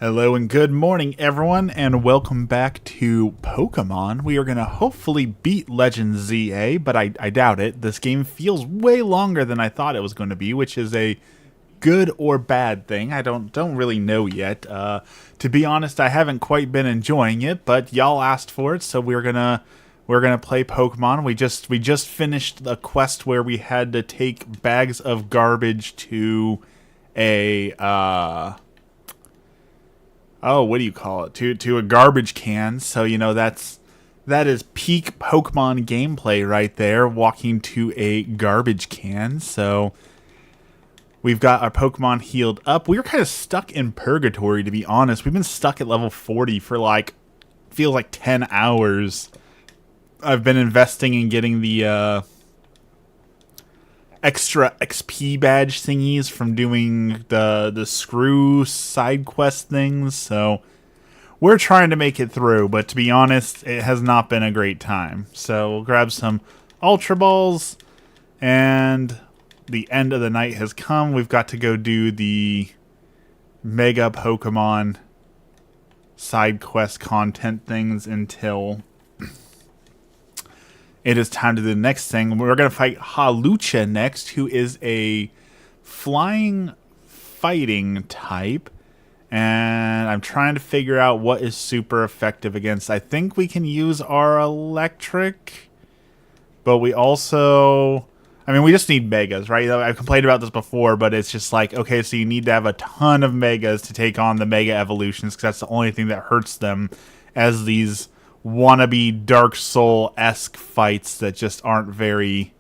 Hello and good morning, everyone, and welcome back to Pokemon. We are going to hopefully beat Legend ZA, but I doubt it. This game feels way longer than I thought it was going to be, which is a good or bad thing. I don't really know yet. To be honest, I haven't quite been enjoying it, but y'all asked for it, so we're gonna play Pokemon. We just finished a quest where we had to take bags of garbage to a oh, what do you call it? To a garbage can. So that is peak Pokemon gameplay right there. Walking to a garbage can. So we've got our Pokemon healed up. We were kind of stuck in purgatory, to be honest. We've been stuck at level 40 for feels like 10 hours. I've been investing in getting the extra XP badge thingies from doing the screw side quest things, so we're trying to make it through, but to be honest, it has not been a great time. So we'll grab some Ultra Balls, and the end of the night has come. We've got to go do the Mega Pokemon side quest content things until it is time to do the next thing. We're going to fight Hawlucha next, who is a flying fighting type. And I'm trying to figure out what is super effective against. I think we can use our electric. But we also... I mean, we just need Megas, right? I've complained about this before, but it's just like, okay, so you need to have a ton of Megas to take on the Mega Evolutions, because that's the only thing that hurts them as these wannabe Dark Soul-esque fights that just aren't very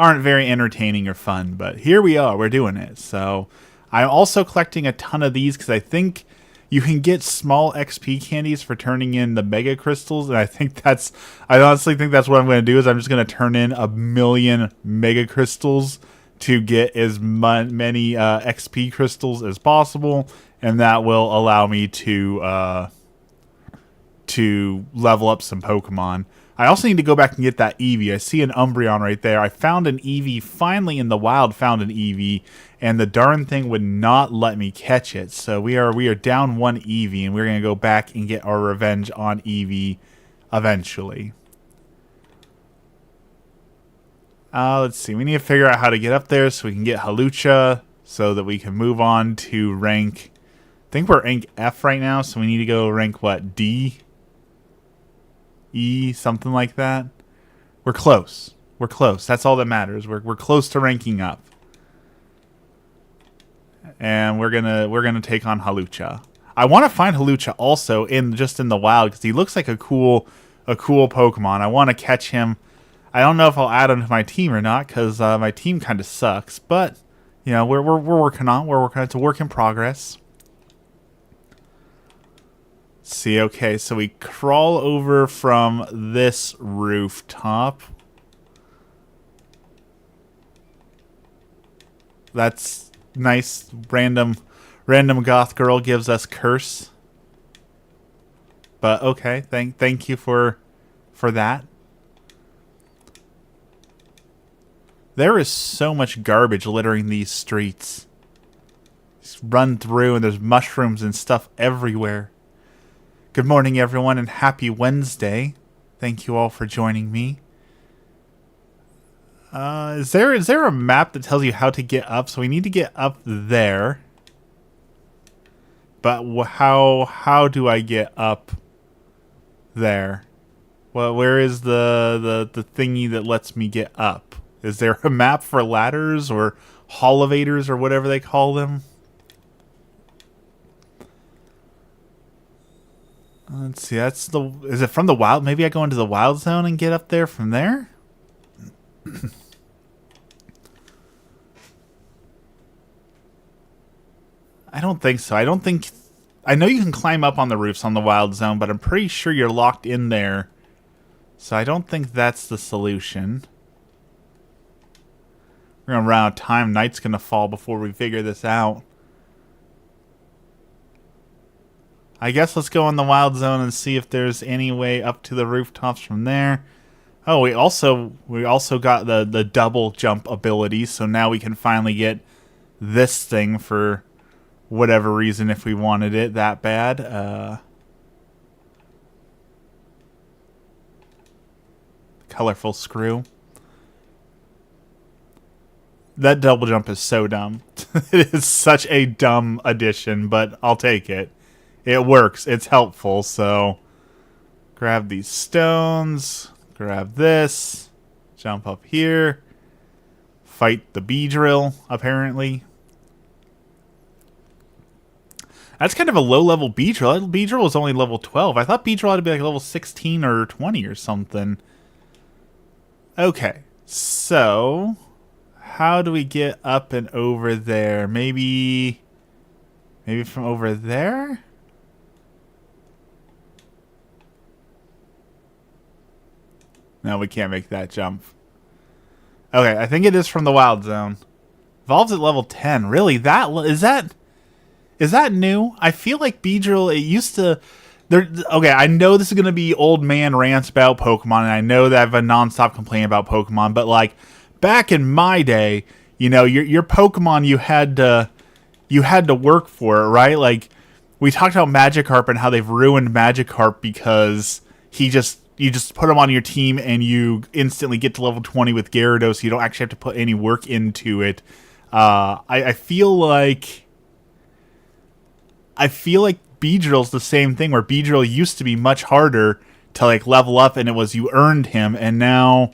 entertaining or fun. But here we are, we're doing it. So I'm also collecting a ton of these because I think you can get small XP candies for turning in the Mega Crystals, and I honestly think that's what I'm going to do. Is I'm just going to turn in 1,000,000 Mega Crystals to get as many XP crystals as possible, and that will allow me to level up some Pokemon. I also need to go back and get that Eevee. I see an Umbreon right there. I found an Eevee, finally in the wild found an Eevee, and the darn thing would not let me catch it. So we are down one Eevee, and we're going to go back and get our revenge on Eevee eventually. Let's see. We need to figure out how to get up there so we can get Hawlucha so that we can move on to rank... I think we're rank F right now, so we need to go rank, what, D? E, something like that. We're close. We're close. That's all that matters. We're close to ranking up. And we're gonna take on Hawlucha. I want to find Hawlucha also in the wild because he looks like a cool Pokemon. I want to catch him. I don't know if I'll add him to my team or not because my team kind of sucks. But we're working on. It's a work in progress. See, okay, so we crawl over from this rooftop. That's nice. Random goth girl gives us curse. But okay, thank you for that. There is so much garbage littering these streets. Just run through and there's mushrooms and stuff everywhere. Good morning, everyone, and happy Wednesday. Thank you all for joining me. Is there a map that tells you how to get up? So we need to get up there. But how do I get up there? Well, where is the thingy that lets me get up? Is there a map for ladders or elevators or whatever they call them? Let's see, is it from the wild? Maybe I go into the wild zone and get up there from there? I don't think so. I know you can climb up on the roofs on the wild zone, but I'm pretty sure you're locked in there. So I don't think that's the solution. We're gonna run out of time. Night's gonna fall before we figure this out. I guess let's go in the wild zone and see if there's any way up to the rooftops from there. Oh, we also got the double jump ability, so now we can finally get this thing for whatever reason if we wanted it that bad. Colorful screw. That double jump is so dumb. It is such a dumb addition, but I'll take it. It works. It's helpful, so grab these stones, grab this, jump up here, fight the Beedrill, apparently. That's kind of a low-level Beedrill. Beedrill was only level 12. I thought Beedrill had to be like level 16 or 20 or something. Okay, so how do we get up and over there? Maybe from over there? No, we can't make that jump. Okay, I think it is from the Wild Zone. Evolves at level 10. Really? Is that new? I feel like Beedrill, it used to... Okay, I know this is going to be old man rants about Pokemon, and I know that I have a nonstop complaint about Pokemon, but like, back in my day, you know, your Pokemon, you had to work for it, right? Like, we talked about Magikarp and how they've ruined Magikarp because you just put him on your team and you instantly get to level 20 with Gyarados, so you don't actually have to put any work into it. I feel like Beedrill's the same thing, where Beedrill used to be much harder to like level up, and it was you earned him, and now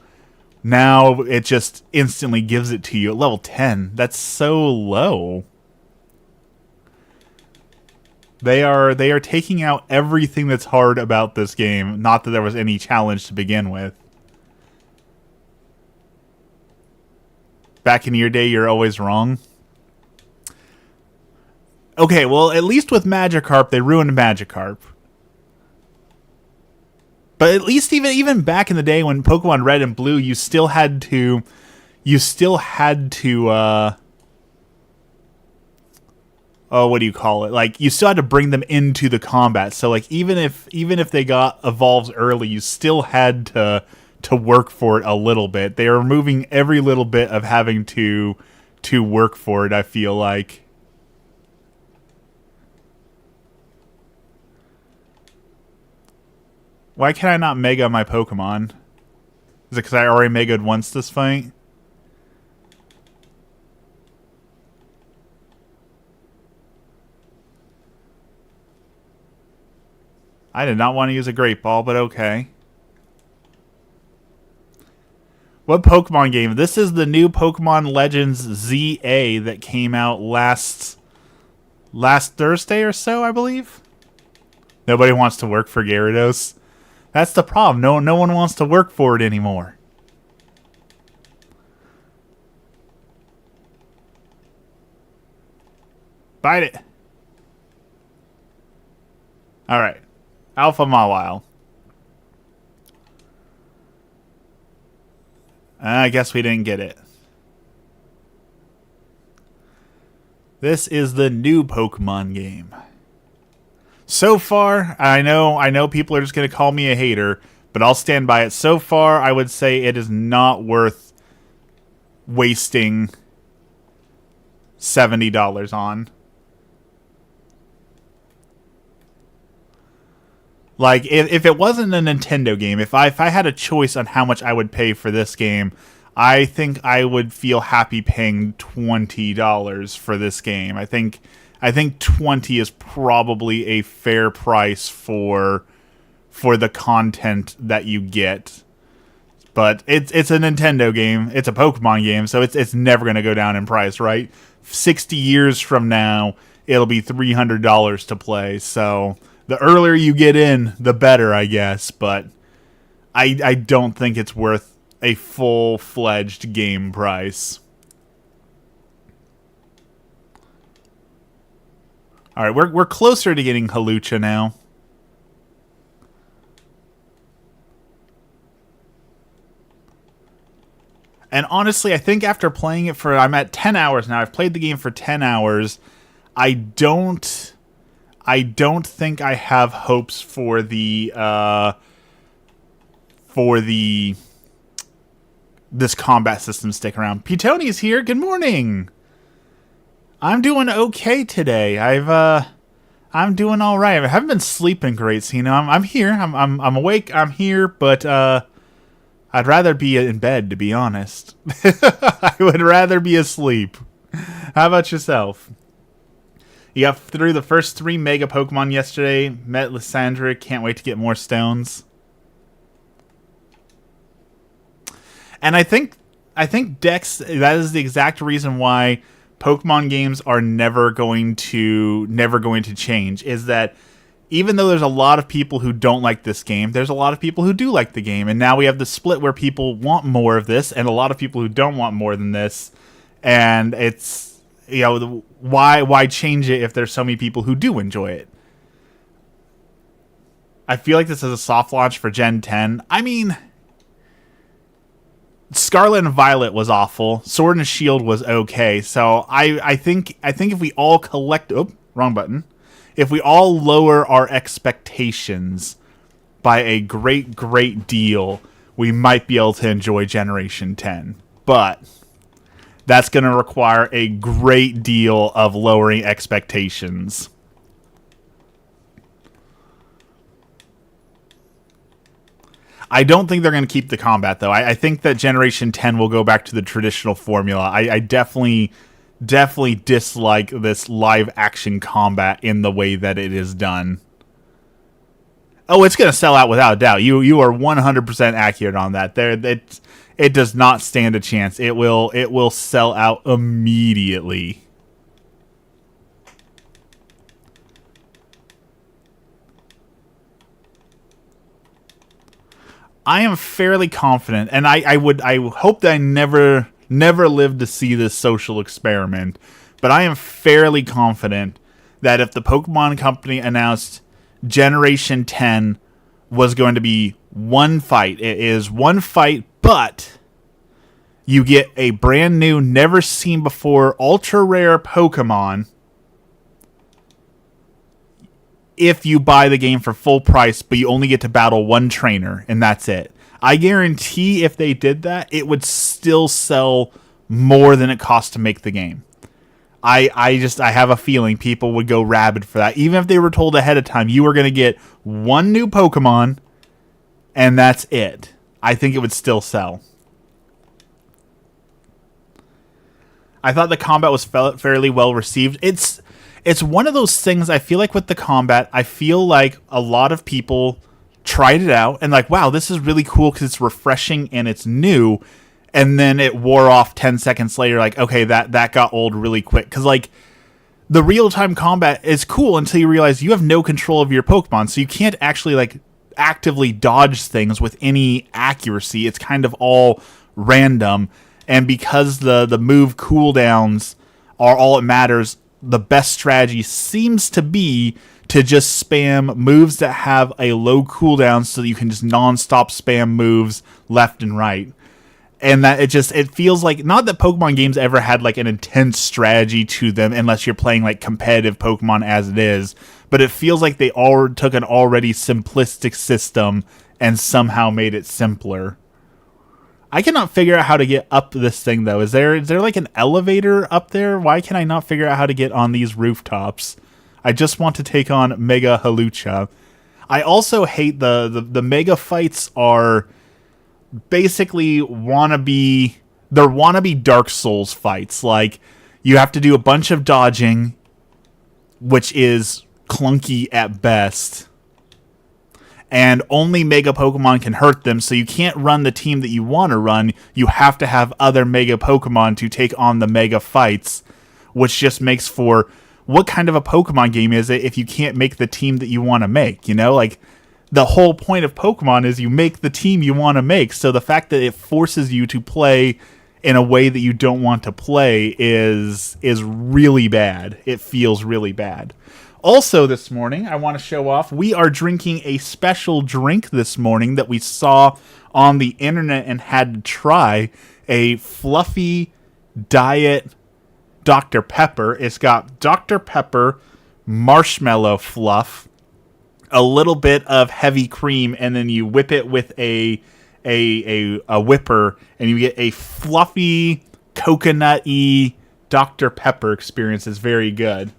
it just instantly gives it to you at level 10. That's so low. They are taking out everything that's hard about this game. Not that there was any challenge to begin with. Back in your day, you're always wrong. Okay, well, at least with Magikarp, they ruined Magikarp. But at least even back in the day when Pokemon Red and Blue, you still had to what do you call it? Like, you still had to bring them into the combat. So like even if they got evolves early, you still had to work for it a little bit. They are removing every little bit of having to work for it, I feel like. Why can I not Mega my Pokemon? Is it because I already Mega'd once this fight? I did not want to use a Great Ball, but okay. What Pokemon game? This is the new Pokemon Legends ZA that came out last Thursday or so, I believe. Nobody wants to work for Gyarados. That's the problem. No one wants to work for it anymore. Bite it. Alright. Alpha Mawile. I guess we didn't get it. This is the new Pokemon game. So far, I know people are just going to call me a hater, but I'll stand by it. So far, I would say it is not worth wasting $70 on. Like, if it wasn't a Nintendo game, if I had a choice on how much I would pay for this game, I think I would feel happy paying $20 for this game. I think 20 is probably a fair price for the content that you get. But it's a Nintendo game. It's a Pokemon game, so it's never going to go down in price, right? 60 years from now, it'll be $300 to play. So the earlier you get in, the better, I guess. But I don't think it's worth a full-fledged game price. All right, we're closer to getting Hawlucha now. And honestly, I think after playing it I'm at 10 hours now. I've played the game for 10 hours. I don't think I have hopes for this combat system stick around. Petoni's here. Good morning. I'm doing okay today. I'm doing all right. I haven't been sleeping great, so I'm here. I'm awake. I'm here, but I'd rather be in bed, to be honest. I would rather be asleep. How about yourself? You got through the first 3 Mega Pokemon yesterday. Met Lysandra. Can't wait to get more stones. And I think Dex. That is the exact reason why Pokemon games are never going to change. Is that even though there's a lot of people who don't like this game, there's a lot of people who do like the game, and now we have the split where people want more of this, and a lot of people who don't want more than this. And it's why change it if there's so many people who do enjoy it? I feel like this is a soft launch for Gen 10. I mean, Scarlet and Violet was awful. Sword and Shield was okay. So I think if we all wrong button. If we all lower our expectations by a great deal, we might be able to enjoy Generation 10. But that's going to require a great deal of lowering expectations. I don't think they're going to keep the combat, though. I think that Generation 10 will go back to the traditional formula. I definitely dislike this live-action combat in the way that it is done. Oh, it's going to sell out without a doubt. You are 100% accurate on that. It does not stand a chance. It will sell out immediately. I am fairly confident, and I hope that I never live to see this social experiment, but I am fairly confident that if the Pokemon Company announced Generation 10 was going to be one fight, it is one fight, but you get a brand new, never seen before, ultra rare Pokemon if you buy the game for full price, but you only get to battle one trainer, and that's it. I guarantee if they did that, it would still sell more than it costs to make the game. I have a feeling people would go rabid for that. Even if they were told ahead of time, you were going to get one new Pokemon, and that's it. I think it would still sell. I thought the combat was fairly well received. It's one of those things, I feel like with the combat, I feel like a lot of people tried it out and like, wow, this is really cool because it's refreshing and it's new. And then it wore off 10 seconds later, like, okay, that got old really quick. Because, like, the real-time combat is cool until you realize you have no control of your Pokemon. So you can't actually, like, actively dodge things with any accuracy. It's kind of all random. And because the move cooldowns are all it matters, the best strategy seems to be to just spam moves that have a low cooldown so that you can just non-stop spam moves left and right. And that it feels like, not that Pokemon games ever had like an intense strategy to them unless you're playing like competitive Pokemon as it is, but it feels like they all took an already simplistic system and somehow made it simpler. I cannot figure out how to get up this thing, though. Is there like an elevator up there? Why can I not figure out how to get on these rooftops? I just want to take on Mega Hawlucha. I also hate the Mega fights are basically wannabe Dark Souls fights. Like, you have to do a bunch of dodging, which is clunky at best. And only Mega Pokemon can hurt them, so you can't run the team that you want to run. You have to have other Mega Pokemon to take on the Mega fights, which just makes for, what kind of a Pokemon game is it if you can't make the team that you want to make, you know? Like, the whole point of Pokemon is you make the team you want to make, so the fact that it forces you to play in a way that you don't want to play is really bad. It feels really bad. Also this morning, I want to show off, we are drinking a special drink this morning that we saw on the internet and had to try. A fluffy diet Dr. Pepper. It's got Dr. Pepper, marshmallow fluff, a little bit of heavy cream, and then you whip it with a whipper, and you get a fluffy, coconut-y Dr. Pepper experience is very good.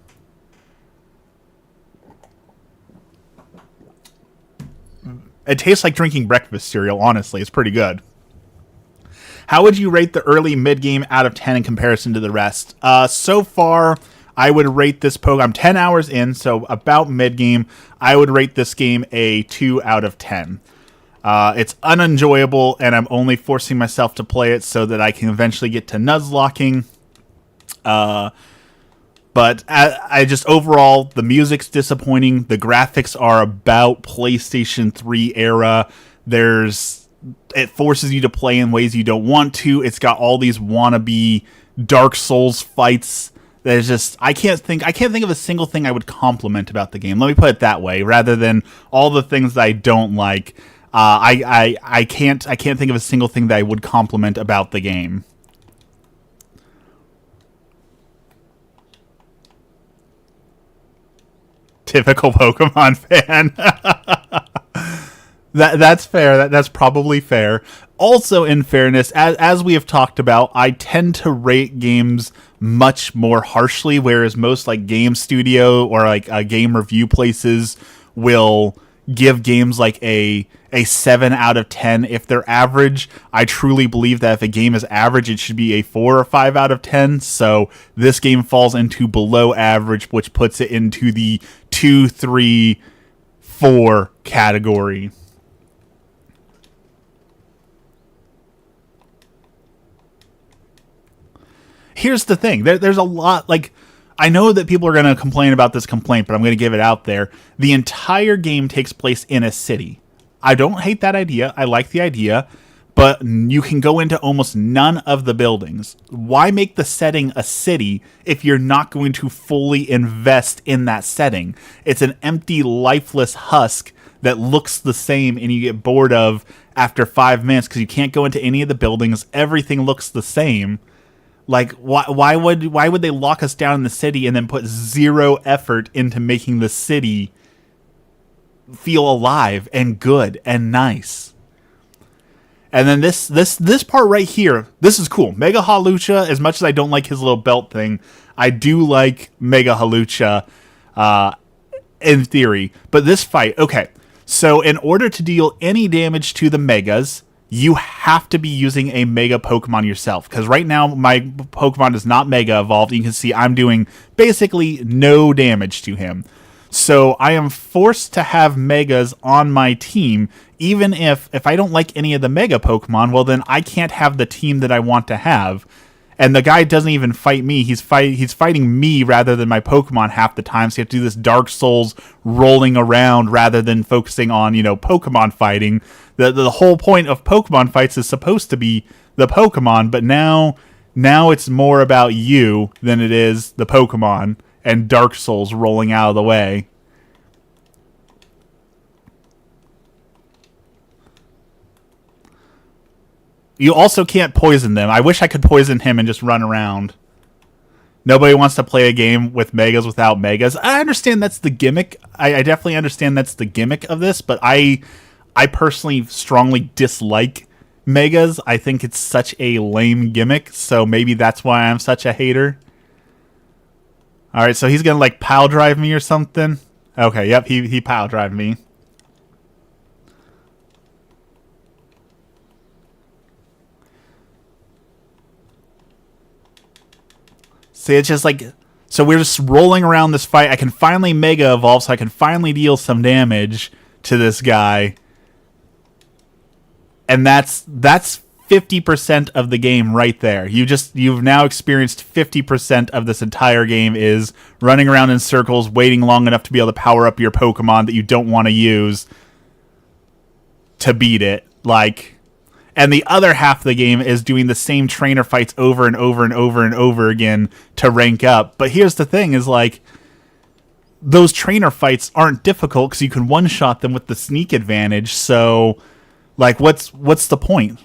It tastes like drinking breakfast cereal, honestly. It's pretty good. How would you rate the early mid-game out of 10 in comparison to the rest? So far, I would rate this I'm 10 hours in, so about mid-game. I would rate this game a 2 out of 10. It's unenjoyable, and I'm only forcing myself to play it so that I can eventually get to Nuzlocking. But I just overall, the music's disappointing. The graphics are about PlayStation 3 era. It forces you to play in ways you don't want to. It's got all these wannabe Dark Souls fights. There's just I can't think of a single thing I would compliment about the game. Let me put it that way, rather than all the things that I don't like. I can't think of a single thing that I would compliment about the game. Typical Pokemon fan. That's fair. That's probably fair. Also, in fairness, as we have talked about, I tend to rate games much more harshly, whereas most like game studio or like game review places will give games like a 7 out of 10 if they're average. I truly believe that if a game is average, it should be a 4 or 5 out of 10. So this game falls into below average, which puts it into the 2, 3, 4 category. Here's the thing. There's a lot, like, I know that people are going to complain about this complaint, but I'm going to give it out there. The entire game takes place in a city. I don't hate that idea. I like the idea, but you can go into almost none of the buildings. Why make the setting a city if you're not going to fully invest in that setting? It's an empty, lifeless husk that looks the same and you get bored of after 5 minutes because you can't go into any of the buildings. Everything looks the same. Like, why would they lock us down in the city and then put zero effort into making the city feel alive and good and nice? And then this part right here, this is cool. Mega Hawlucha, as much as I don't like his little belt thing, I do like Mega Hawlucha in theory. But this fight, okay. So in order to deal any damage to the Megas, you have to be using a Mega Pokemon yourself. Because right now, my Pokemon is not Mega Evolved. You can see I'm doing basically no damage to him. So I am forced to have Megas on my team. Even if I don't like any of the Mega Pokemon, well then I can't have the team that I want to have. And the guy doesn't even fight me. He's fighting me rather than my Pokemon half the time. So you have to do this Dark Souls rolling around rather than focusing on, Pokemon fighting. The whole point of Pokemon fights is supposed to be the Pokemon, but now it's more about you than it is the Pokemon and Dark Souls rolling out of the way. You also can't poison them. I wish I could poison him and just run around. Nobody wants to play a game with Megas without Megas. I understand that's the gimmick. I definitely understand that's the gimmick of this, but I personally strongly dislike Megas. I think it's such a lame gimmick, so maybe that's why I'm such a hater. Alright, so he's gonna like pile drive me or something? Okay, yep, he pile drive me. See, it's just like, so we're just rolling around this fight. I can finally Mega Evolve, so I can finally deal some damage to this guy. And that's 50% of the game right there. You've now experienced 50% of this entire game is running around in circles, waiting long enough to be able to power up your Pokemon that you don't want to use to beat it. And the other half of the game is doing the same trainer fights over and over and over and over again to rank up. But here's the thing is those trainer fights aren't difficult because you can one-shot them with the sneak advantage. So, what's the point?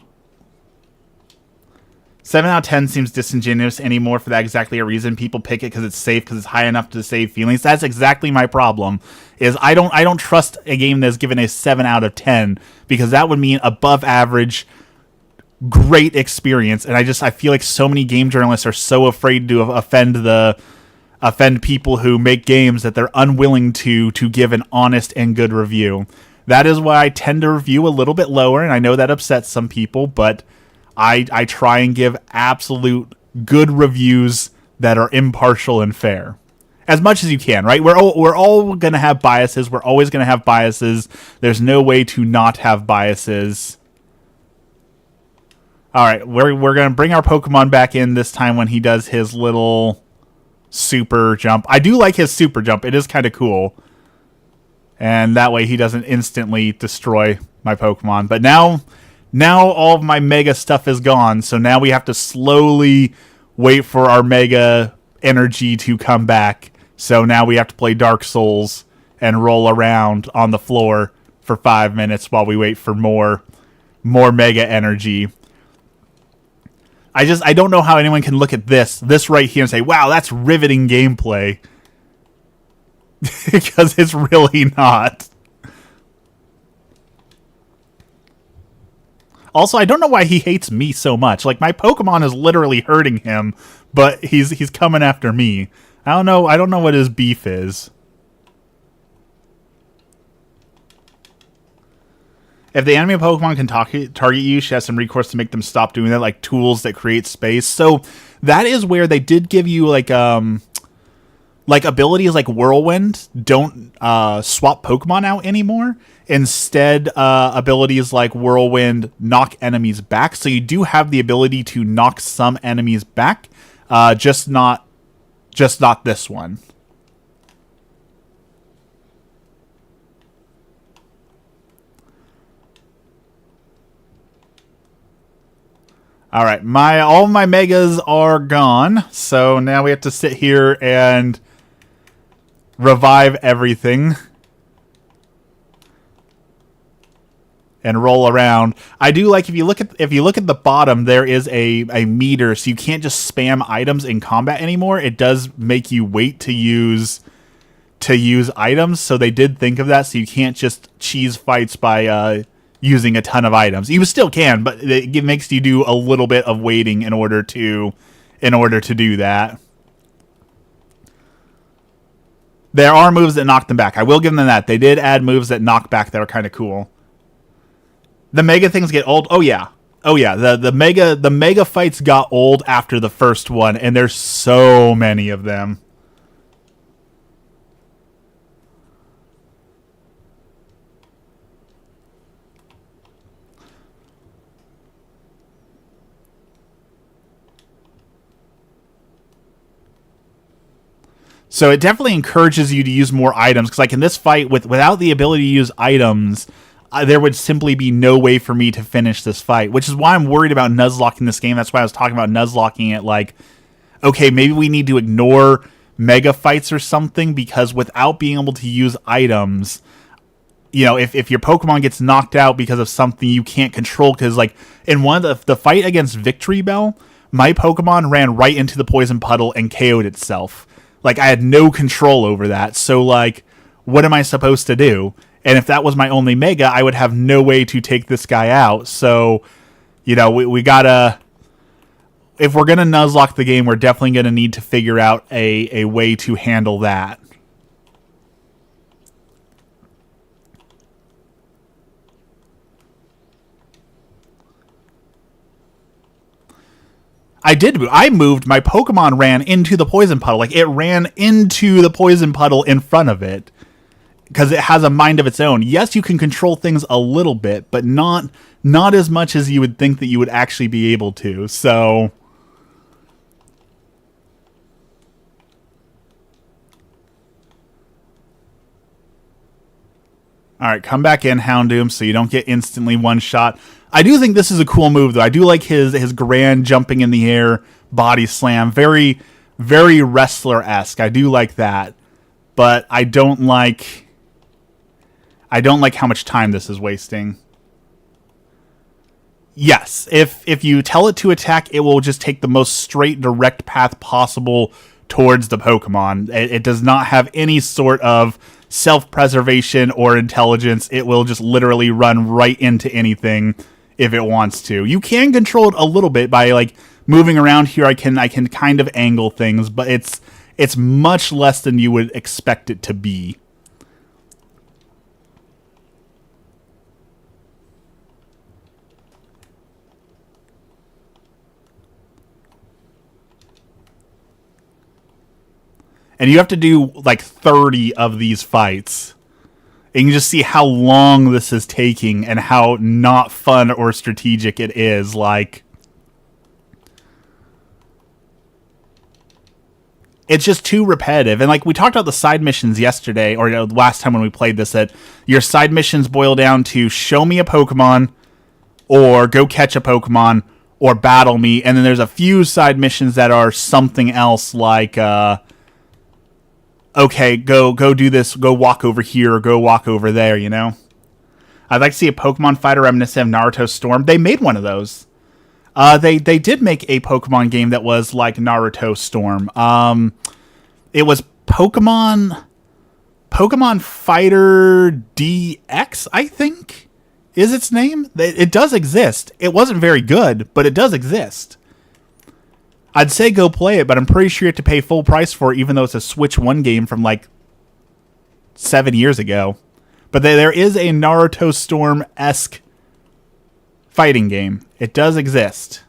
7 out of 10 seems disingenuous anymore for that exactly a reason. People pick it because it's safe, because it's high enough to save feelings. That's exactly my problem. Is I don't trust a game that's given a 7 out of 10 because that would mean above average great experience. And I feel like so many game journalists are so afraid to offend people who make games that they're unwilling to give an honest and good review. That is why I tend to review a little bit lower, and I know that upsets some people, but I try and give absolute good reviews that are impartial and fair. As much as you can, right? We're all going to have biases. We're always going to have biases. There's no way to not have biases. All right, we're going to bring our Pokemon back in this time when he does his little super jump. I do like his super jump. It is kind of cool. And that way he doesn't instantly destroy my Pokemon. But now all of my Mega stuff is gone, so now we have to slowly wait for our Mega energy to come back. So now we have to play Dark Souls and roll around on the floor for 5 minutes while we wait for more Mega energy. I don't know how anyone can look at this right here and say, wow, that's riveting gameplay. Because it's really not. Also, I don't know why he hates me so much. Like, my Pokemon is literally hurting him, but he's coming after me. I don't know what his beef is. If the enemy Pokemon can target you, she has some recourse to make them stop doing that, like tools that create space. So that is where they did give you like abilities like Whirlwind don't swap Pokemon out anymore. Instead, abilities like Whirlwind knock enemies back. So you do have the ability to knock some enemies back, just not this one. All right, all my Megas are gone, so now we have to sit here and revive everything and roll around. I do like if you look at the bottom, there is a meter, so you can't just spam items in combat anymore. It does make you wait to use items, so they did think of that, so you can't just cheese fights by using a ton of items. You still can, but it makes you do a little bit of waiting in order to do that. There are moves that knock them back. I will give them that. They did add moves that knock back that are kind of cool. The Mega things get old. Oh yeah. The Mega fights got old after the first one, and there's so many of them. So it definitely encourages you to use more items, because like in this fight, without the ability to use items, there would simply be no way for me to finish this fight, which is why I'm worried about Nuzlocke in this game. That's why I was talking about Nuzlocking it. Like, okay, maybe we need to ignore Mega fights or something, because without being able to use items, you know, if your Pokemon gets knocked out because of something you can't control, because like in one of the fight against Victory Bell, my Pokemon ran right into the poison puddle and KO'd itself. Like, I had no control over that, so, like, what am I supposed to do? And if that was my only Mega, I would have no way to take this guy out. So, you know, we gotta... If we're gonna Nuzlocke the game, we're definitely gonna need to figure out a way to handle that. I moved, my Pokemon ran into the poison puddle. Like, it ran into the poison puddle in front of it. Because it has a mind of its own. Yes, you can control things a little bit, but not as much as you would think that you would actually be able to. So... Alright, come back in, Houndoom, so you don't get instantly one-shot. I do think this is a cool move, though. I do like his grand jumping in the air body slam. Very, very wrestler-esque. I do like that. But I don't like how much time this is wasting. Yes, if you tell it to attack, it will just take the most straight, direct path possible towards the Pokemon. It does not have any sort of self-preservation or intelligence. It will just literally run right into anything if it wants to. You can control it a little bit by like moving around here. I can kind of angle things, but it's much less than you would expect it to be. And you have to do like 30 of these fights. And you can just see how long this is taking and how not fun or strategic it is. Like, it's just too repetitive. And like we talked about the side missions yesterday, or last time when we played this, that your side missions boil down to show me a Pokemon, or go catch a Pokemon, or battle me. And then there's a few side missions that are something else, like okay, go do this, go walk over here, or go walk over there, you know? I'd like to see a Pokemon fighter reminiscent of Naruto Storm. They made one of those. They did make a Pokemon game that was like Naruto Storm. It was Pokemon Fighter DX, I think, is its name. It does exist. It wasn't very good, but it does exist. I'd say go play it, but I'm pretty sure you have to pay full price for it, even though it's a Switch 1 game from like 7 years ago. But there is a Naruto Storm-esque fighting game. It does exist.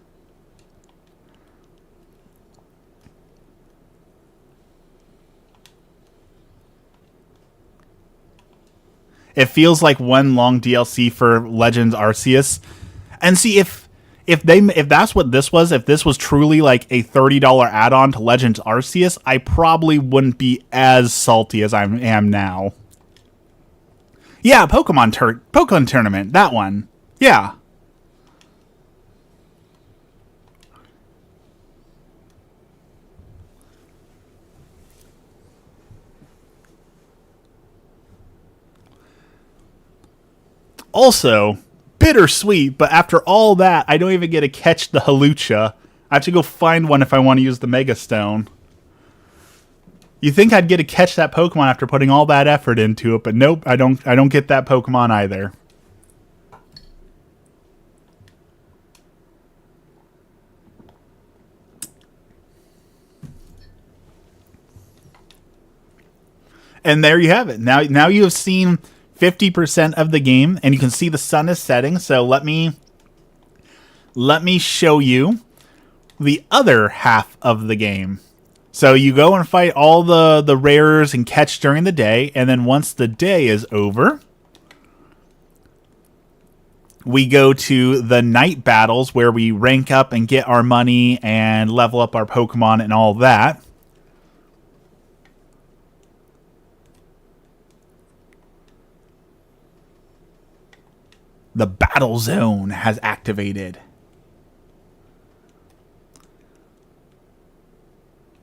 It feels like one long DLC for Legends Arceus. And see, if that's what this was, if this was truly like a $30 add-on to Legends Arceus, I probably wouldn't be as salty as I am now. Yeah, Pokemon Tournament, that one. Yeah. Also, bittersweet, but after all that, I don't even get to catch the Hawlucha. I have to go find one if I want to use the Mega Stone. You think I'd get to catch that Pokemon after putting all that effort into it, but nope, I don't get that Pokemon either. And there you have it. Now you have seen 50% of the game, and you can see the sun is setting. So let me show you the other half of the game. So you go and fight all the rares and catch during the day, and then once the day is over, we go to the night battles where we rank up and get our money and level up our Pokemon and all that. The battle zone has activated.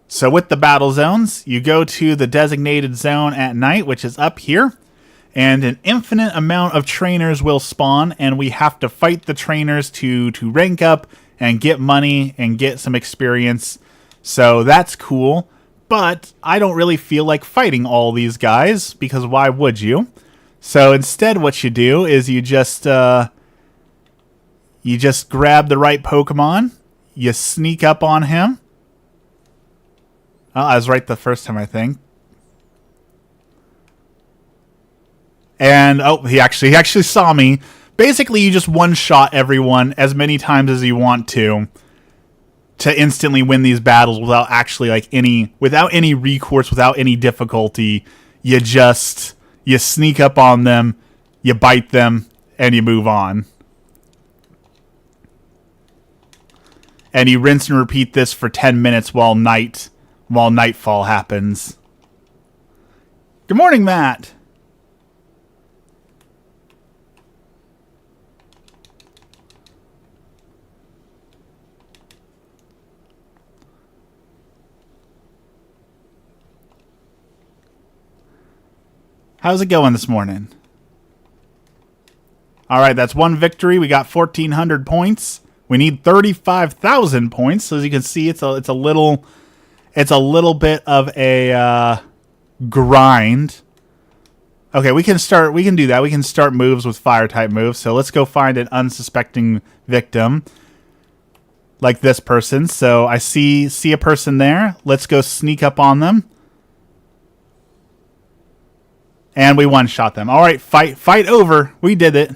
So with the battle zones, you go to the designated zone at night, which is up here, and an infinite amount of trainers will spawn, and we have to fight the trainers to rank up and get money and get some experience. So that's cool, but I don't really feel like fighting all these guys, because why would you? So instead what you do is you just grab the right Pokemon, you sneak up on him. Oh, I was right the first time, I think. And oh, he actually saw me. Basically, you just one-shot everyone as many times as you want to instantly win these battles without actually without any recourse, without any difficulty. You sneak up on them, you bite them, and you move on. And you rinse and repeat this for 10 minutes while nightfall happens. Good morning, Matt. How's it going this morning? All right, that's one victory. We got 1,400 points. We need 35,000 points. So as you can see, it's a little bit of a grind. Okay, we can start. We can do that. We can start moves with fire type moves. So let's go find an unsuspecting victim, like this person. So I see a person there. Let's go sneak up on them, and we one shot them. All right, fight over. We did it.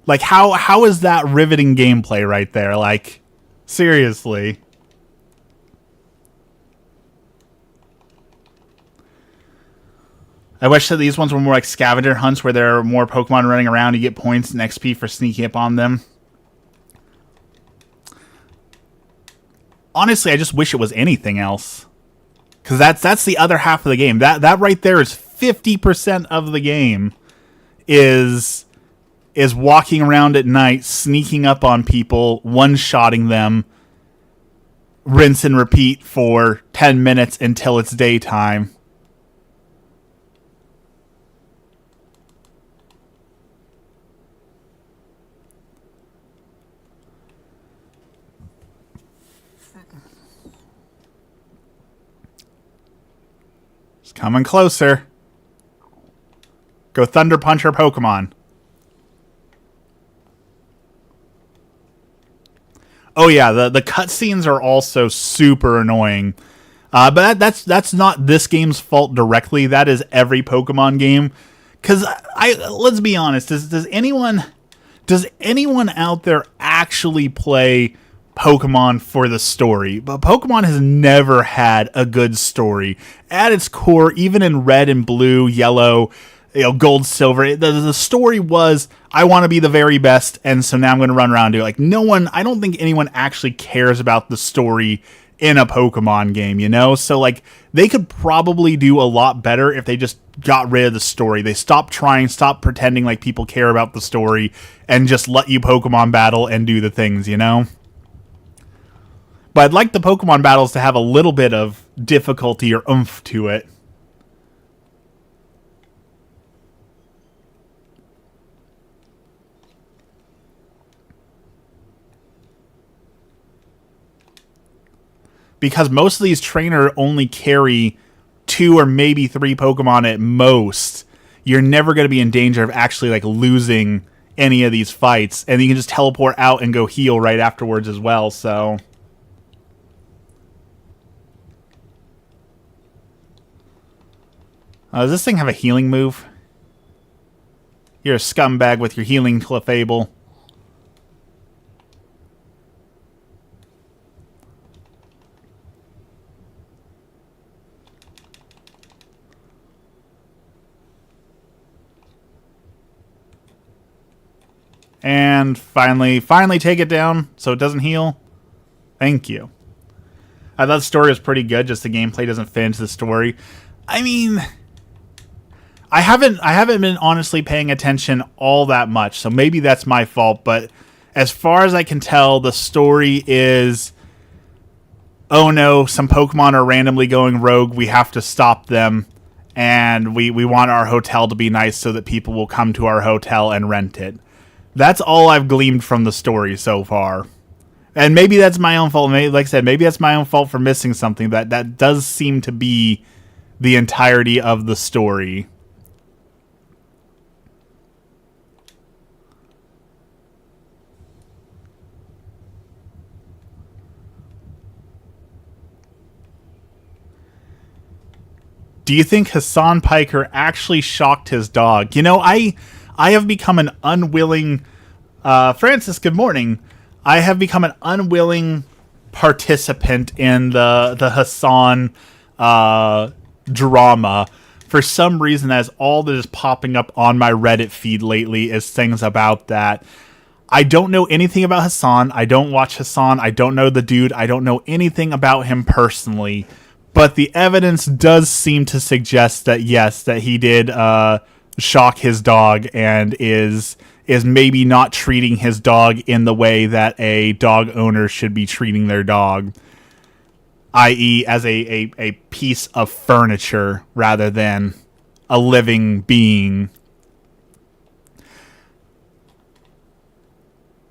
Like how is that riveting gameplay right there? Like seriously. I wish that these ones were more like scavenger hunts where there are more Pokemon running around. You get points and XP for sneaking up on them. Honestly, I just wish it was anything else. Because that's the other half of the game. That right there is 50% of the game. Is walking around at night, sneaking up on people, one-shotting them, rinse and repeat for 10 minutes until it's daytime. It's coming closer. Go Thunder Punch her Pokemon. Oh yeah, the cutscenes are also super annoying. But that's not this game's fault directly. That is every Pokemon game. Because let's be honest, does anyone out there actually play Pokemon for the story? But Pokemon has never had a good story. At its core, even in Red and Blue, Yellow, Gold, Silver, the story was, I want to be the very best, and so now I'm going to run around and do it. Like, no one, I don't think anyone actually cares about the story in a Pokemon game, So, like, they could probably do a lot better if they just got rid of the story. They stopped stop pretending like people care about the story, and just let you Pokemon battle and do the things, But I'd like the Pokemon battles to have a little bit of difficulty or oomph to it. Because most of these trainers only carry 2 or maybe 3 Pokemon at most. You're never going to be in danger of actually like losing any of these fights, and you can just teleport out and go heal right afterwards as well. So does this thing have a healing move? You're a scumbag with your healing Clefable. And finally take it down so it doesn't heal. Thank you. I thought the story was pretty good, just the gameplay doesn't fit into the story. I mean, I haven't been honestly paying attention all that much, so maybe that's my fault, but as far as I can tell, the story is, oh no, some Pokemon are randomly going rogue, we have to stop them, and we want our hotel to be nice so that people will come to our hotel and rent it. That's all I've gleaned from the story so far. And maybe that's my own fault. Maybe, like I said, maybe that's my own fault for missing something. That does seem to be the entirety of the story. Do you think Hassan Piker actually shocked his dog? I have become an unwilling... Francis, good morning. I have become an unwilling participant in the Hassan drama. For some reason, that's all that is popping up on my Reddit feed lately is things about that. I don't know anything about Hassan. I don't watch Hassan. I don't know the dude. I don't know anything about him personally. But the evidence does seem to suggest that, yes, that he did shock his dog and is maybe not treating his dog in the way that a dog owner should be treating their dog, i.e. as a piece of furniture rather than a living being.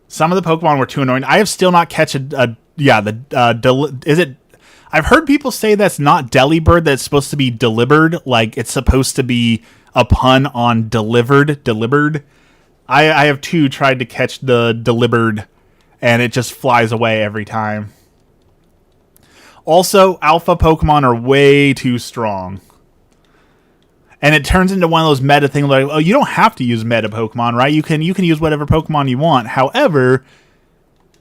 Some of the Pokemon were too annoying. I have still not catch is it... I've heard people say that's not Delibird, that's supposed to be delivered, like it's supposed to be a pun on delivered. I have too tried to catch the delivered, and it just flies away every time. Also, alpha Pokemon are way too strong. And it turns into one of those meta things like, oh, you don't have to use meta Pokemon, right? You can use whatever Pokemon you want. However,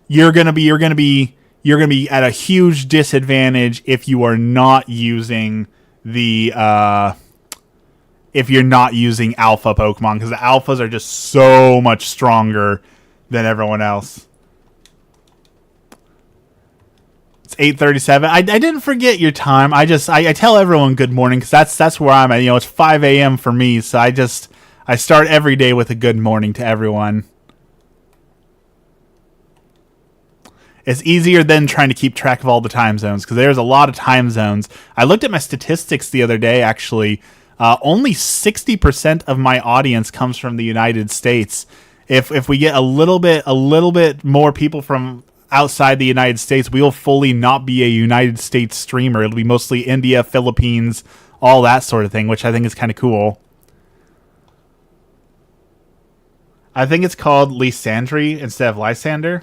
you're gonna be at a huge disadvantage if you are not using the if you're not using alpha Pokemon, because the alphas are just so much stronger than everyone else. It's 8:37. I didn't forget your time. I tell everyone good morning because that's where I'm at. You know, it's 5 a.m. for me, so I start every day with a good morning to everyone. It's easier than trying to keep track of all the time zones because there's a lot of time zones. I looked at my statistics the other day, actually. Only 60% of my audience comes from the United States. If we get a little bit more people from outside the United States, we will fully not be a United States streamer. It'll be mostly India, Philippines, all that sort of thing, which I think is kind of cool. I think it's called Lysandre instead of Lysander.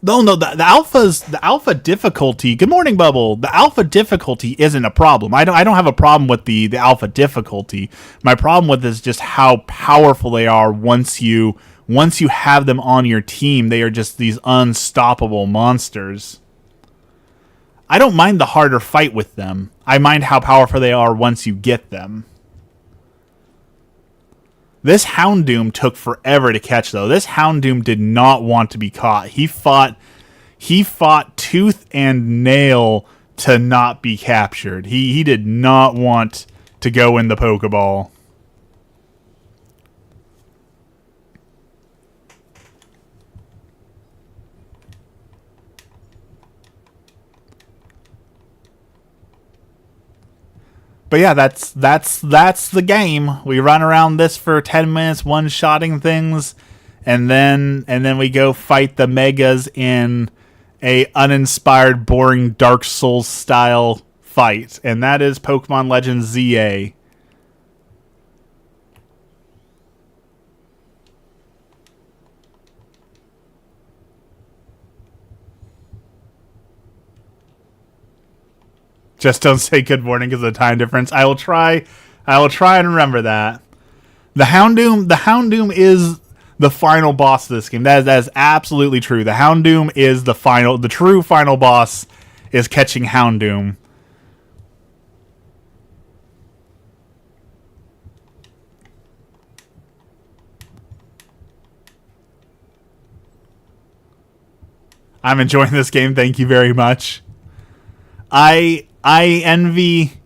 No, the alpha difficulty. Good morning, Bubble. The alpha difficulty isn't a problem. I don't have a problem with the alpha difficulty. My problem with is just how powerful they are once you have them on your team. They are just these unstoppable monsters. I don't mind the harder fight with them. I mind how powerful they are once you get them. This Houndoom took forever to catch, though. This Houndoom did not want to be caught. He fought tooth and nail to not be captured. He did not want to go in the Pokeball. But yeah, that's the game. We run around this for 10 minutes, one-shotting things, and then we go fight the Megas in a uninspired, boring Dark Souls style fight, and that is Pokemon Legends ZA. Just don't say good morning because of the time difference. I will try and remember that. The Houndoom is the final boss of this game. That is absolutely true. The Houndoom is the true final boss is catching Houndoom. I'm enjoying this game. Thank you very much. I envy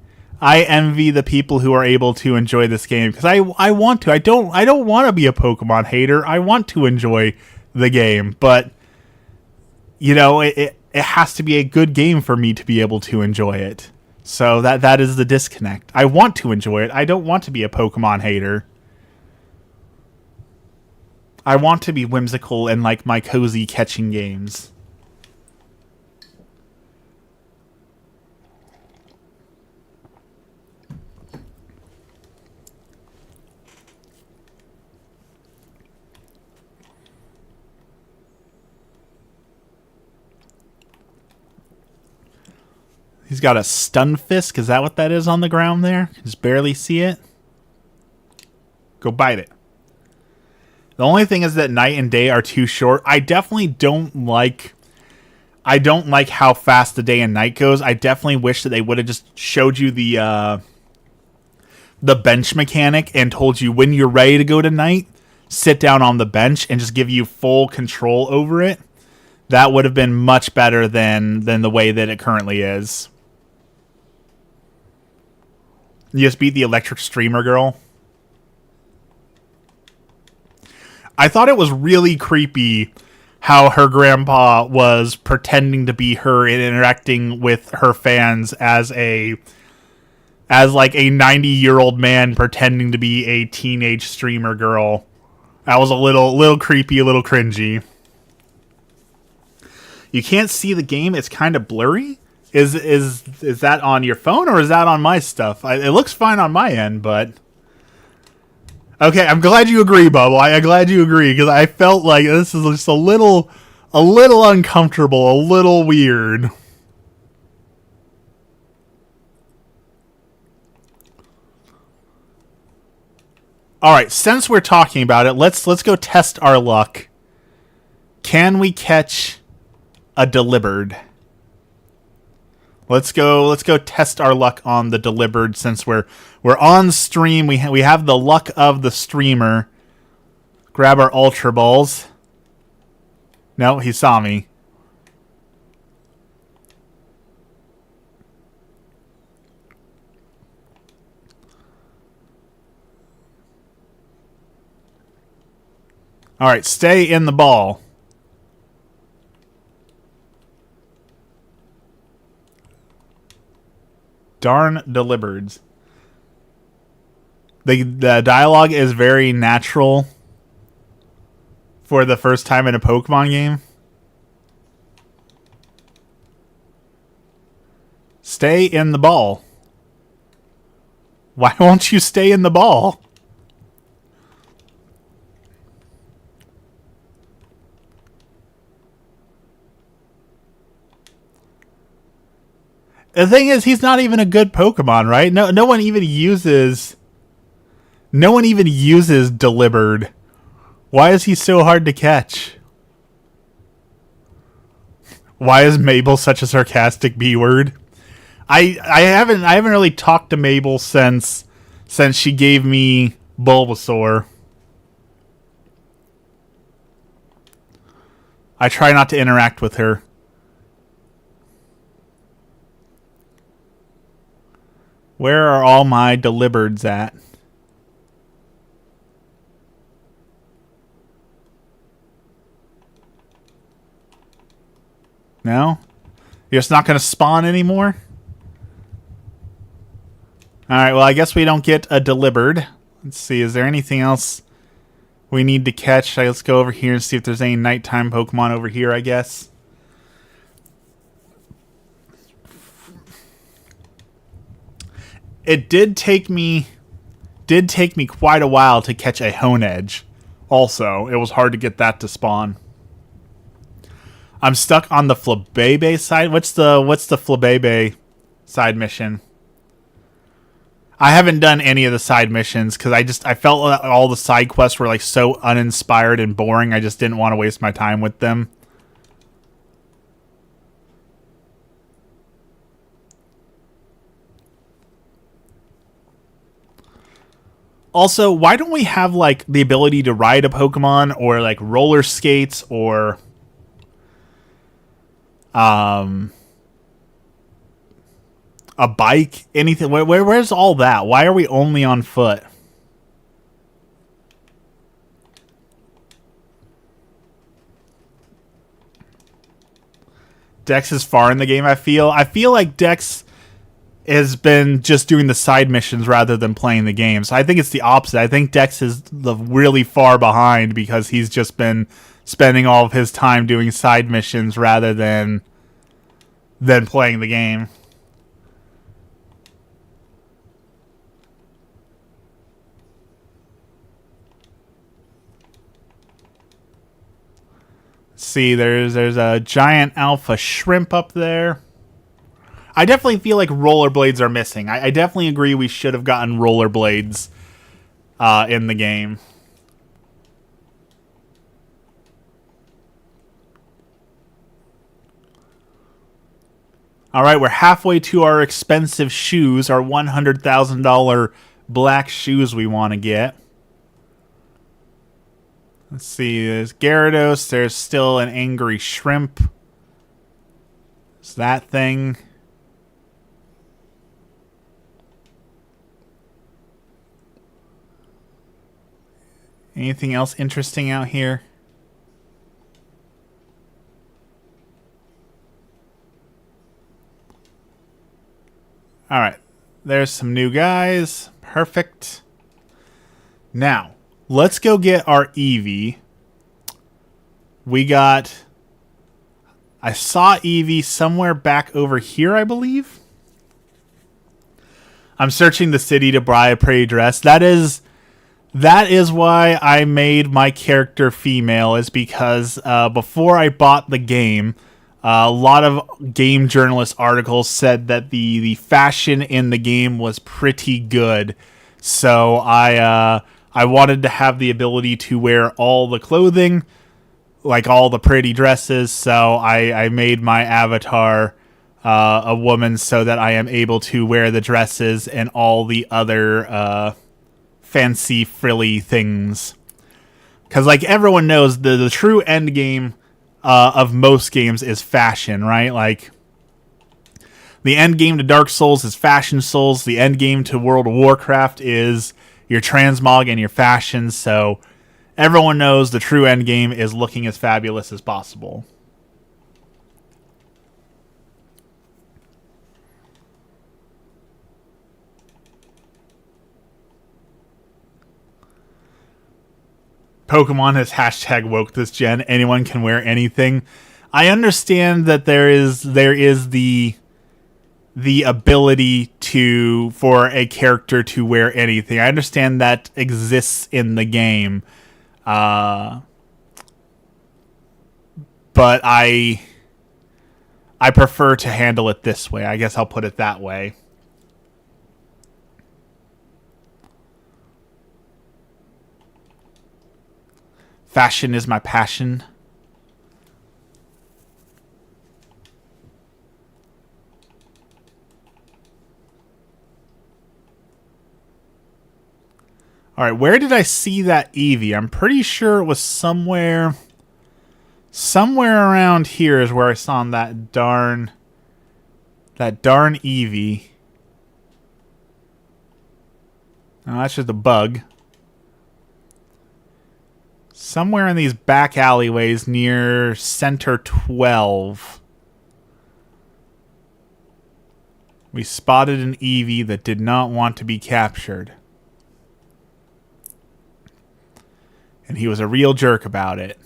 the people who are able to enjoy this game because I want to. I don't want to be a Pokemon hater. I want to enjoy the game, but you know, it has to be a good game for me to be able to enjoy it. So that is the disconnect. I want to enjoy it. I don't want to be a Pokemon hater. I want to be whimsical and like my cozy catching games. He's got a Stunfisk. Is that what that is on the ground there? Just barely see it. Go bite it. The only thing is that night and day are too short. I definitely don't like how fast the day and night goes. I definitely wish that they would have just showed you the bench mechanic and told you when you're ready to go to night, sit down on the bench and just give you full control over it. That would have been much better than the way that it currently is. You just beat the electric streamer girl. I thought it was really creepy how her grandpa was pretending to be her and interacting with her fans as like a 90-year-old man pretending to be a teenage streamer girl. That was a little creepy, a little cringy. You can't see the game. It's kind of blurry. Is that on your phone or is that on my stuff? It looks fine on my end, but okay. I'm glad you agree, Bubble. I'm glad you agree because I felt like this is just a little uncomfortable, a little weird. All right, since we're talking about it, let's go test our luck. Can we catch a delivered? Let's go test our luck on the delivered since we're on stream. We have the luck of the streamer. Grab our Ultra Balls. No, he saw me. All right, stay in the ball. Darn delibereds. The dialogue is very natural for the first time in a Pokemon game. Stay in the ball. Why won't you stay in the ball? The thing is, he's not even a good Pokemon, right? No one even uses Delivered. Why is he so hard to catch? Why is Mabel such a sarcastic B word? I haven't really talked to Mabel since she gave me Bulbasaur. I try not to interact with her. Where are all my Delibereds at? No? You're just not going to spawn anymore? Alright, well, I guess we don't get a Delivered. Let's see, is there anything else we need to catch? Let's go over here and see if there's any nighttime Pokemon over here, I guess. It did take me quite a while to catch a Honedge. Also, it was hard to get that to spawn. I'm stuck on the Flabebe side. What's the Flabebe side mission? I haven't done any of the side missions because I felt like all the side quests were like so uninspired and boring. I just didn't want to waste my time with them. Also, why don't we have like the ability to ride a Pokemon or like roller skates or a bike, anything? Where's all that? Why are we only on foot? Dex is far in the game, I feel like Dex has been just doing the side missions rather than playing the game. So I think it's the opposite. I think Dex is really far behind because he's just been spending all of his time doing side missions rather than playing the game. See, there's a giant alpha shrimp up there. I definitely feel like rollerblades are missing. I definitely agree we should have gotten rollerblades in the game. All right, we're halfway to our expensive shoes, our $100,000 black shoes we want to get. Let's see, there's Gyarados, there's still an angry shrimp. It's that thing. Anything else interesting out here? Alright, there's some new guys. Perfect. Now, let's go get our Eevee. We got I saw Eevee somewhere back over here, I believe. I'm searching the city to buy a pretty dress. That is why I made my character female, is because before I bought the game, a lot of game journalist articles said that the fashion in the game was pretty good. So I wanted to have the ability to wear all the clothing, like all the pretty dresses. So I made my avatar a woman so that I am able to wear the dresses and all the other fancy frilly things. Because like everyone knows, the true end game of most games is fashion, right? Like the end game to Dark Souls is Fashion Souls. The end game to World of Warcraft is your transmog and your fashion. So everyone knows the true end game is looking as fabulous as possible. Pokemon has hashtag woke this gen. Anyone can wear anything. I understand that there is the ability for a character to wear anything. I understand that exists in the game, but I prefer to handle it this way. I guess I'll put it that way. Fashion is my passion. All right, where did I see that Eevee? I'm pretty sure it was somewhere around here is where I saw that darn Eevee. Oh, that's just a bug. Somewhere in these back alleyways near Center 12. We spotted an Eevee that did not want to be captured. And he was a real jerk about it.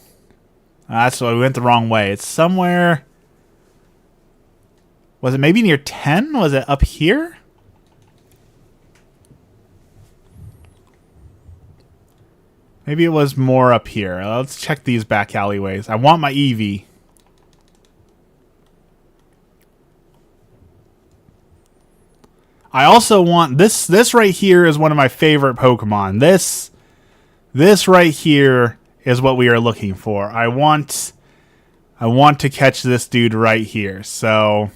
That's why we went the wrong way. It's somewhere... Was it maybe near 10? Was it up here? Maybe it was more up here. Let's check these back alleyways. I want my Eevee. I also want... This right here is one of my favorite Pokemon. This right here is what we are looking for. I want to catch this dude right here. So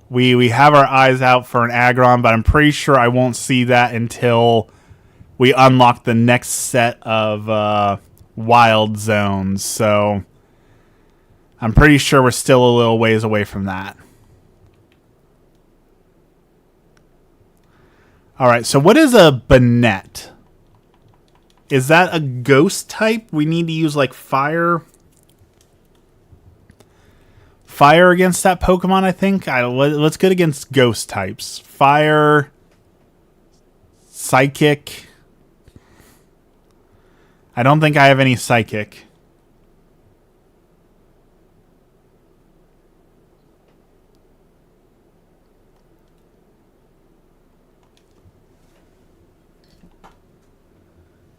we have our eyes out for an Aggron, but I'm pretty sure I won't see that until we unlock the next set of wild zones. So I'm pretty sure we're still a little ways away from that. All right, so what is a Banette? Is that a ghost type? We need to use like fire against that Pokemon, I think. Let's get against ghost types. Fire, Psychic. I don't think I have any Psychic.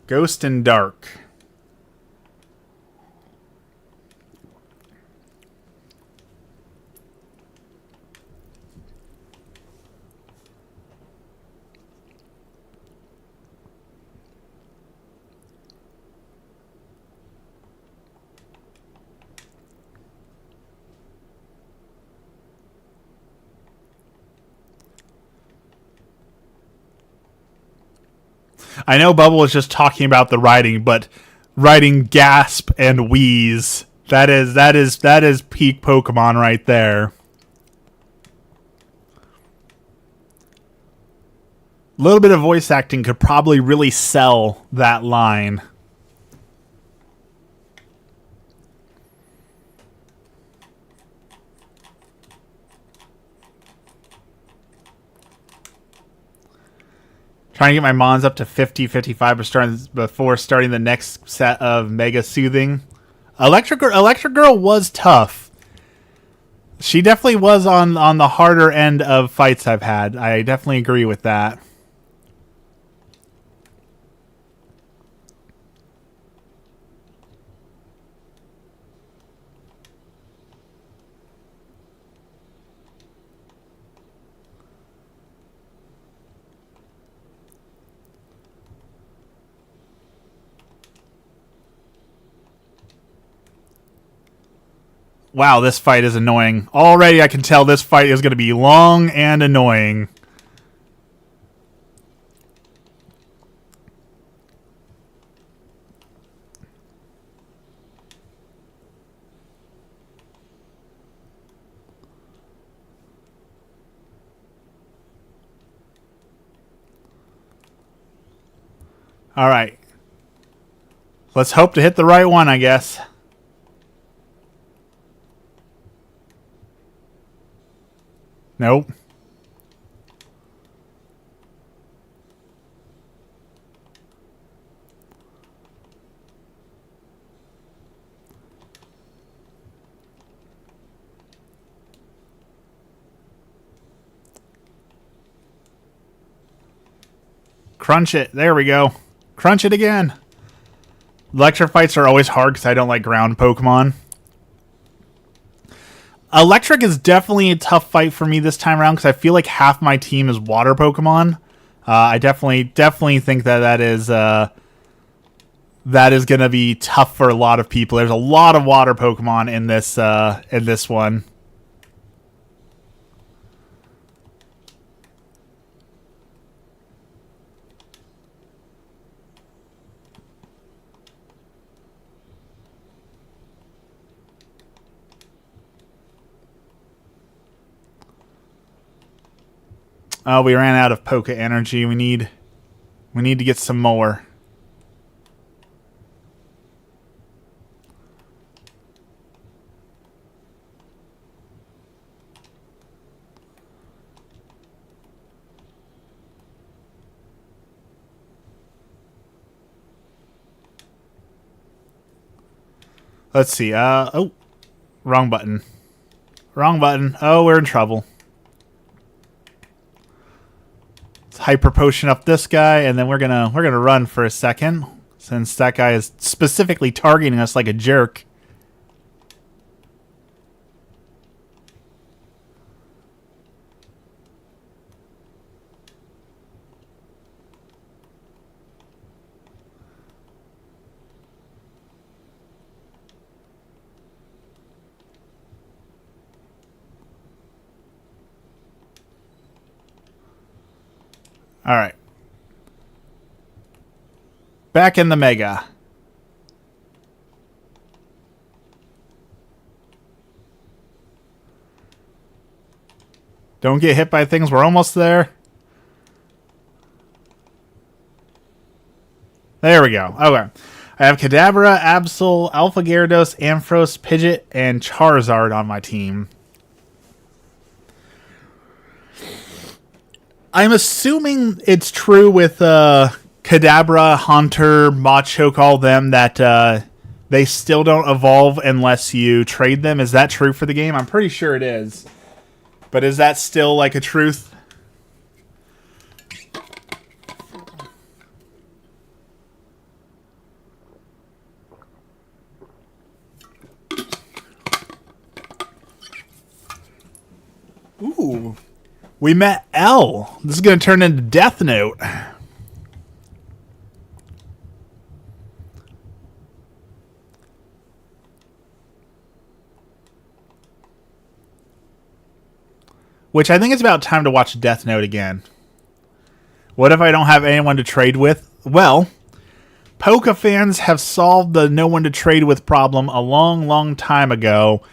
Ghost and Dark. I know Bubble was just talking about the writing, but writing gasp and wheeze. That is peak Pokemon right there. A little bit of voice acting could probably really sell that line. Trying to get my Mons up to 50, 55 before starting the next set of Mega Soothing. Electric Girl was tough. She definitely was on the harder end of fights I've had. I definitely agree with that. Wow, this fight is annoying. Already I can tell this fight is going to be long and annoying. All right. Let's hope to hit the right one, I guess. Nope. Crunch it. There we go. Crunch it again. Electric fights are always hard because I don't like ground Pokemon. Electric is definitely a tough fight for me this time around because I feel like half my team is water Pokemon. I definitely think that is going to be tough for a lot of people. There's a lot of water Pokemon in this one. Oh, we ran out of Poké energy. We need to get some more. Let's see. Oh, wrong button. Wrong button. Oh, we're in trouble. Let's hyper potion up this guy, and then we're gonna run for a second, since that guy is specifically targeting us like a jerk. All right. Back in the Mega. Don't get hit by things. We're almost there. There we go. Okay. I have Kadabra, Absol, Alpha Gyarados, Ampharos, Pidgeot, and Charizard on my team. I'm assuming it's true with Kadabra, Haunter, Machoke, all them, that they still don't evolve unless you trade them. Is that true for the game? I'm pretty sure it is. But is that still like a truth? Ooh. We met L. This is going to turn into Death Note. Which I think it's about time to watch Death Note again. What if I don't have anyone to trade with? Well, Poké fans have solved the no one to trade with problem a long, long time ago.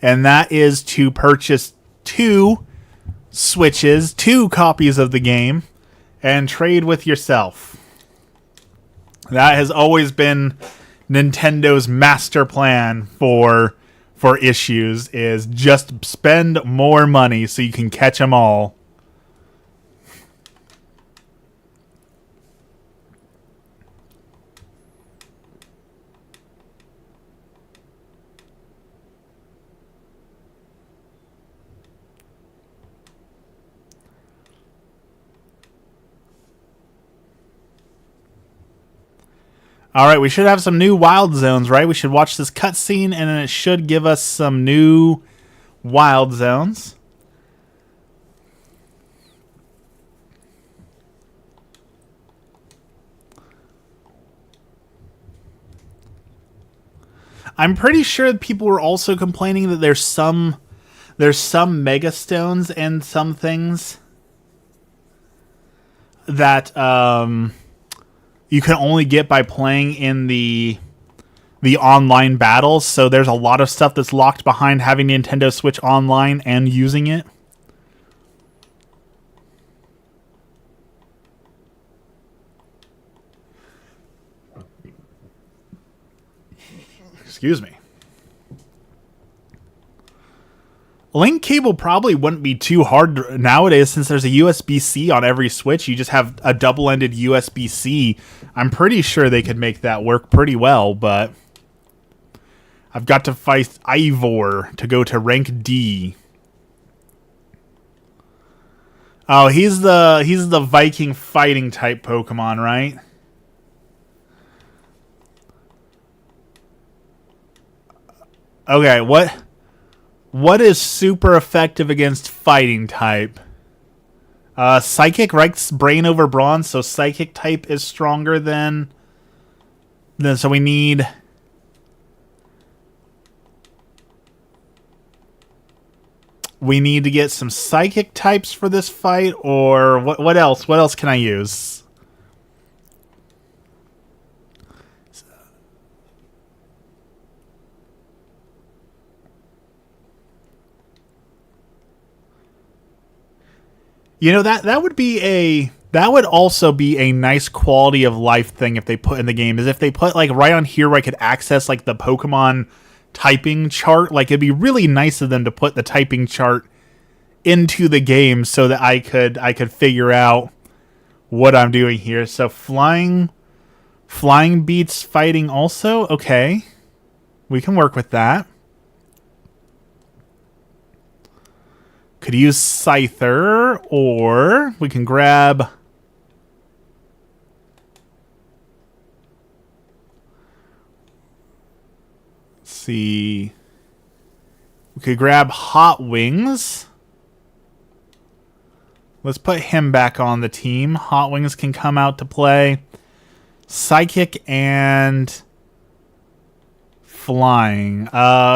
And that is to purchase 2 Switches, 2 copies of the game, and trade with yourself. That has always been Nintendo's master plan for issues, is just spend more money so you can catch them all. All right, we should have some new wild zones, right? We should watch this cutscene, and then it should give us some new wild zones. I'm pretty sure people were also complaining that there's some mega stones and some things that you can only get by playing in the online battles. So there's a lot of stuff that's locked behind having Nintendo Switch Online and using it. Excuse me. Link cable probably wouldn't be too hard nowadays since there's a USB-C on every Switch. You just have a double-ended USB-C. I'm pretty sure they could make that work pretty well, but I've got to fight Ivor to go to rank D. Oh, he's the Viking fighting type Pokemon, right? Okay, what is super effective against fighting type? Psychic, right? Brain over Bronze, so Psychic type is stronger than so we need to get some Psychic types for this fight, or what else? What else can I use? You know, that would also be a nice quality of life thing if they put in the game, is if they put like right on here where I could access like the Pokemon typing chart. Like, it'd be really nice of them to put the typing chart into the game so that I could figure out what I'm doing here. So flying beats fighting also. Okay, we can work with that. Could use Scyther, or we can grab... Let's see. We could grab Hot Wings. Let's put him back on the team. Hot Wings can come out to play. Psychic and flying.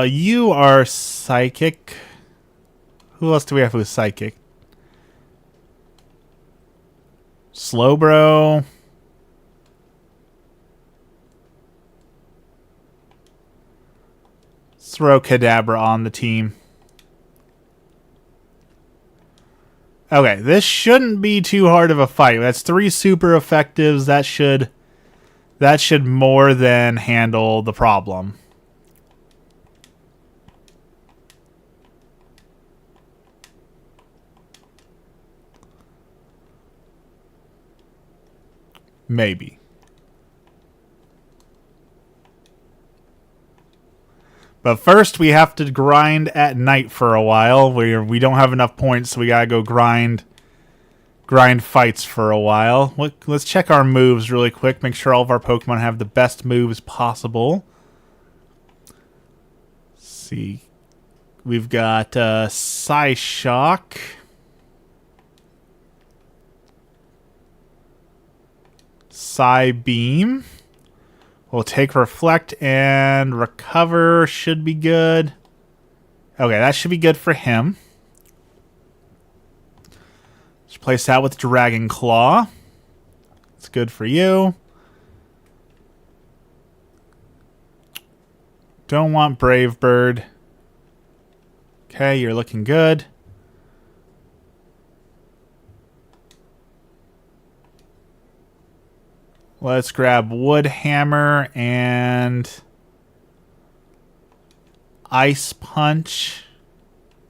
You are Psychic. Who else do we have who's Psychic? Slowbro. Let's throw Kadabra on the team. Okay, this shouldn't be too hard of a fight. That's 3 super effectives. That should more than handle the problem. Maybe. But first, we have to grind at night for a while. We don't have enough points, so we gotta go grind fights for a while. Let's check our moves really quick. Make sure all of our Pokemon have the best moves possible. Let's see. We've got Psyshock. Psybeam. We'll take Reflect and Recover. Should be good. Okay, that should be good for him. Let's replace that with Dragon Claw. It's good for you. Don't want Brave Bird. Okay, you're looking good. Let's grab Wood Hammer and Ice Punch.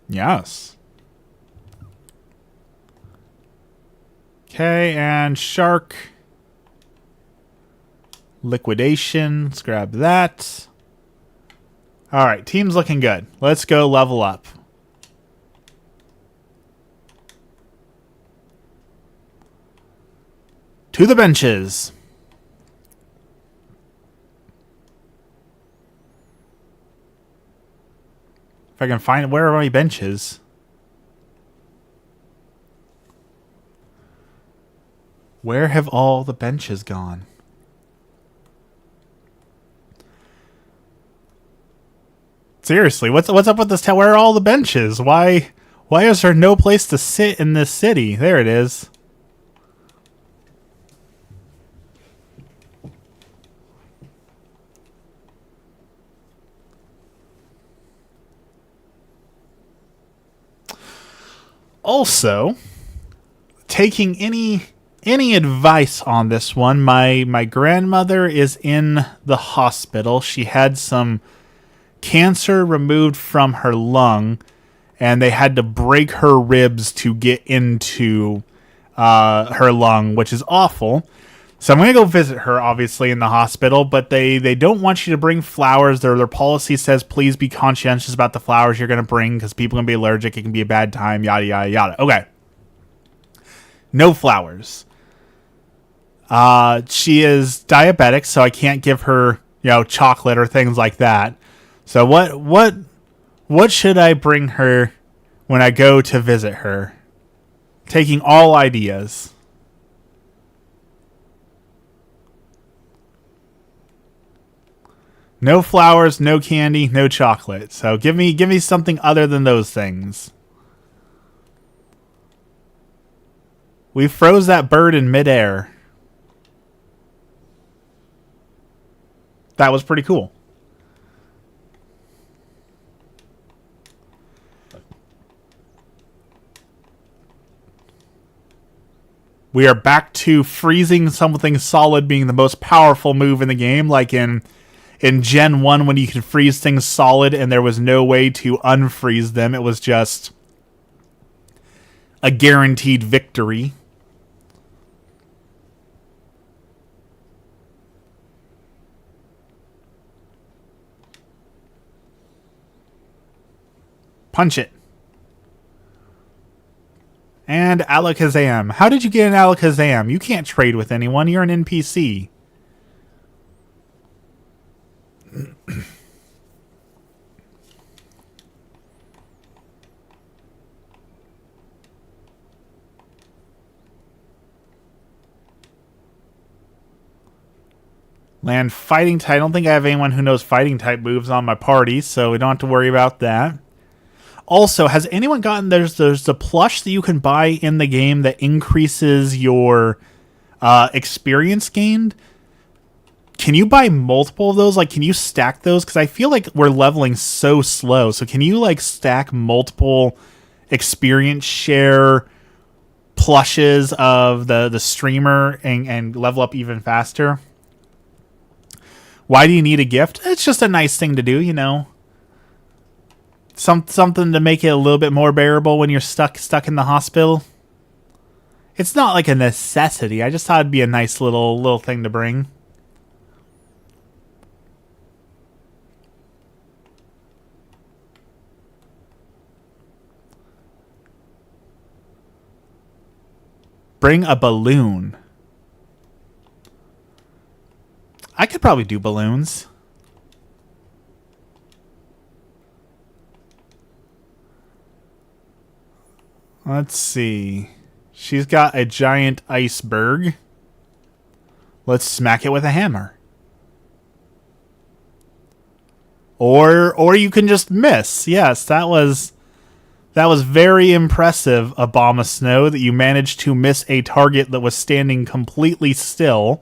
Yes. Okay, and Shark. Liquidation. Let's grab that. Alright, team's looking good. Let's go level up. To the benches. If I can find where are my benches? Where have all the benches gone? Seriously, what's up with this town? Where are all the benches? Why is there no place to sit in this city? There it is. Also, taking any advice on this one, my grandmother is in the hospital. She had some cancer removed from her lung, and they had to break her ribs to get into her lung, which is awful. So I'm going to go visit her, obviously, in the hospital, but they don't want you to bring flowers. Their policy says please be conscientious about the flowers you're going to bring because people are going to be allergic. It can be a bad time, yada, yada, yada. Okay. No flowers. She is diabetic, so I can't give her, chocolate or things like that. So what should I bring her when I go to visit her? Taking all ideas. No flowers, no candy, no chocolate. So give me something other than those things. We froze that bird in midair. That was pretty cool. We are back to freezing something solid being the most powerful move in the game, like in Gen 1 when you could freeze things solid and there was no way to unfreeze them. It was just a guaranteed victory. Punch it. And Alakazam. How did you get an Alakazam? You can't trade with anyone. You're an NPC. Land fighting type. I don't think I have anyone who knows fighting type moves on my party, so we don't have to worry about that. Also, has anyone gotten there's the plush that you can buy in the game that increases your experience gained? Can you buy multiple of those? Like, can you stack those? Because I feel like we're leveling so slow. So can you, like, stack multiple experience share plushes of the streamer and level up even faster? Why do you need a gift? It's just a nice thing to do, Something to make it a little bit more bearable when you're stuck in the hospital. It's not like a necessity. I just thought it'd be a nice little thing to bring. Bring a balloon. I could probably do balloons. Let's see. She's got a giant iceberg. Let's smack it with a hammer. Or you can just miss. Yes, that was very impressive, Abomasnow, that you managed to miss a target that was standing completely still.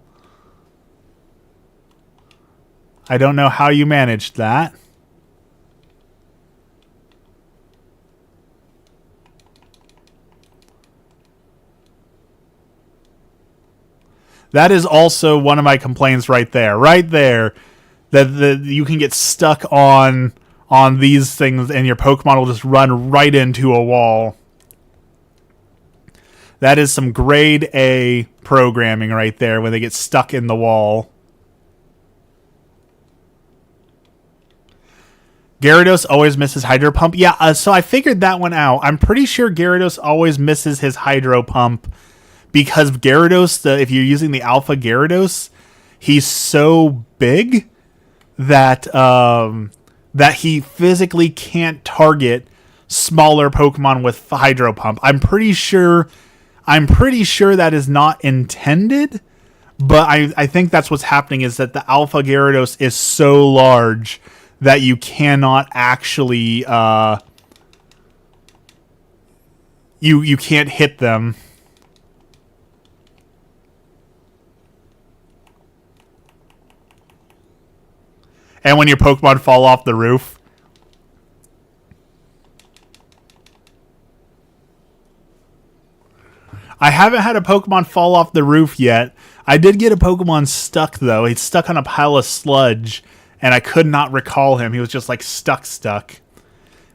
I don't know how you managed that. That is also one of my complaints right there. Right there. That you can get stuck on these things and your Pokemon will just run right into a wall. That is some grade A programming right there when they get stuck in the wall. Gyarados always misses Hydro Pump. Yeah, so I figured that one out. I'm pretty sure Gyarados always misses his Hydro Pump because Gyarados, if you're using the Alpha Gyarados, he's so big that that he physically can't target smaller Pokemon with Hydro Pump. I'm pretty sure that is not intended, but I think that's what's happening, is that the Alpha Gyarados is so large that you cannot actually you can't hit them. And when your Pokemon fall off the roof. I haven't had a Pokemon fall off the roof yet. I did get a Pokemon stuck, though. He's stuck on a pile of sludge, and I could not recall him. He was just, like, stuck.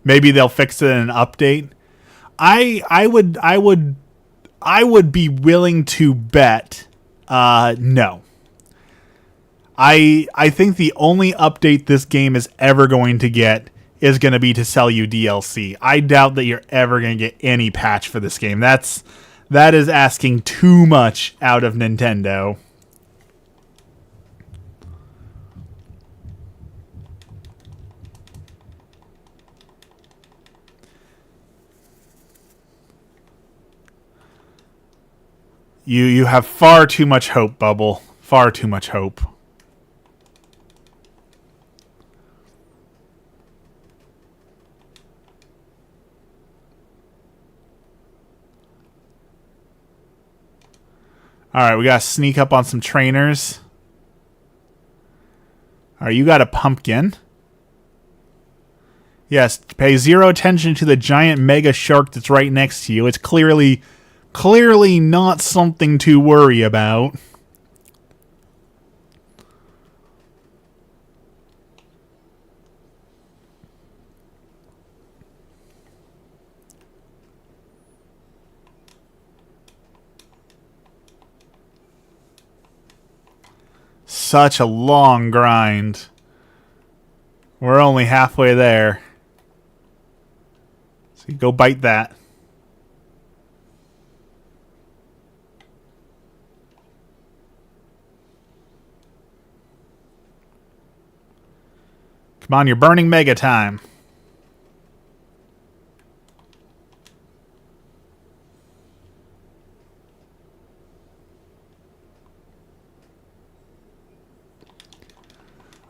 Maybe they'll fix it in an update. I would be willing to bet no. I think the only update this game is ever going to get is going to be to sell you DLC. I doubt that you're ever going to get any patch for this game. That is asking too much out of Nintendo. You have far too much hope, Bubble. Far too much hope. Alright, we gotta sneak up on some trainers. Alright, you got a pumpkin. Yes, pay zero attention to the giant mega shark that's right next to you. It's clearly not something to worry about. Such a long grind. We're only halfway there. So go bite that. Come on, you're burning Mega time.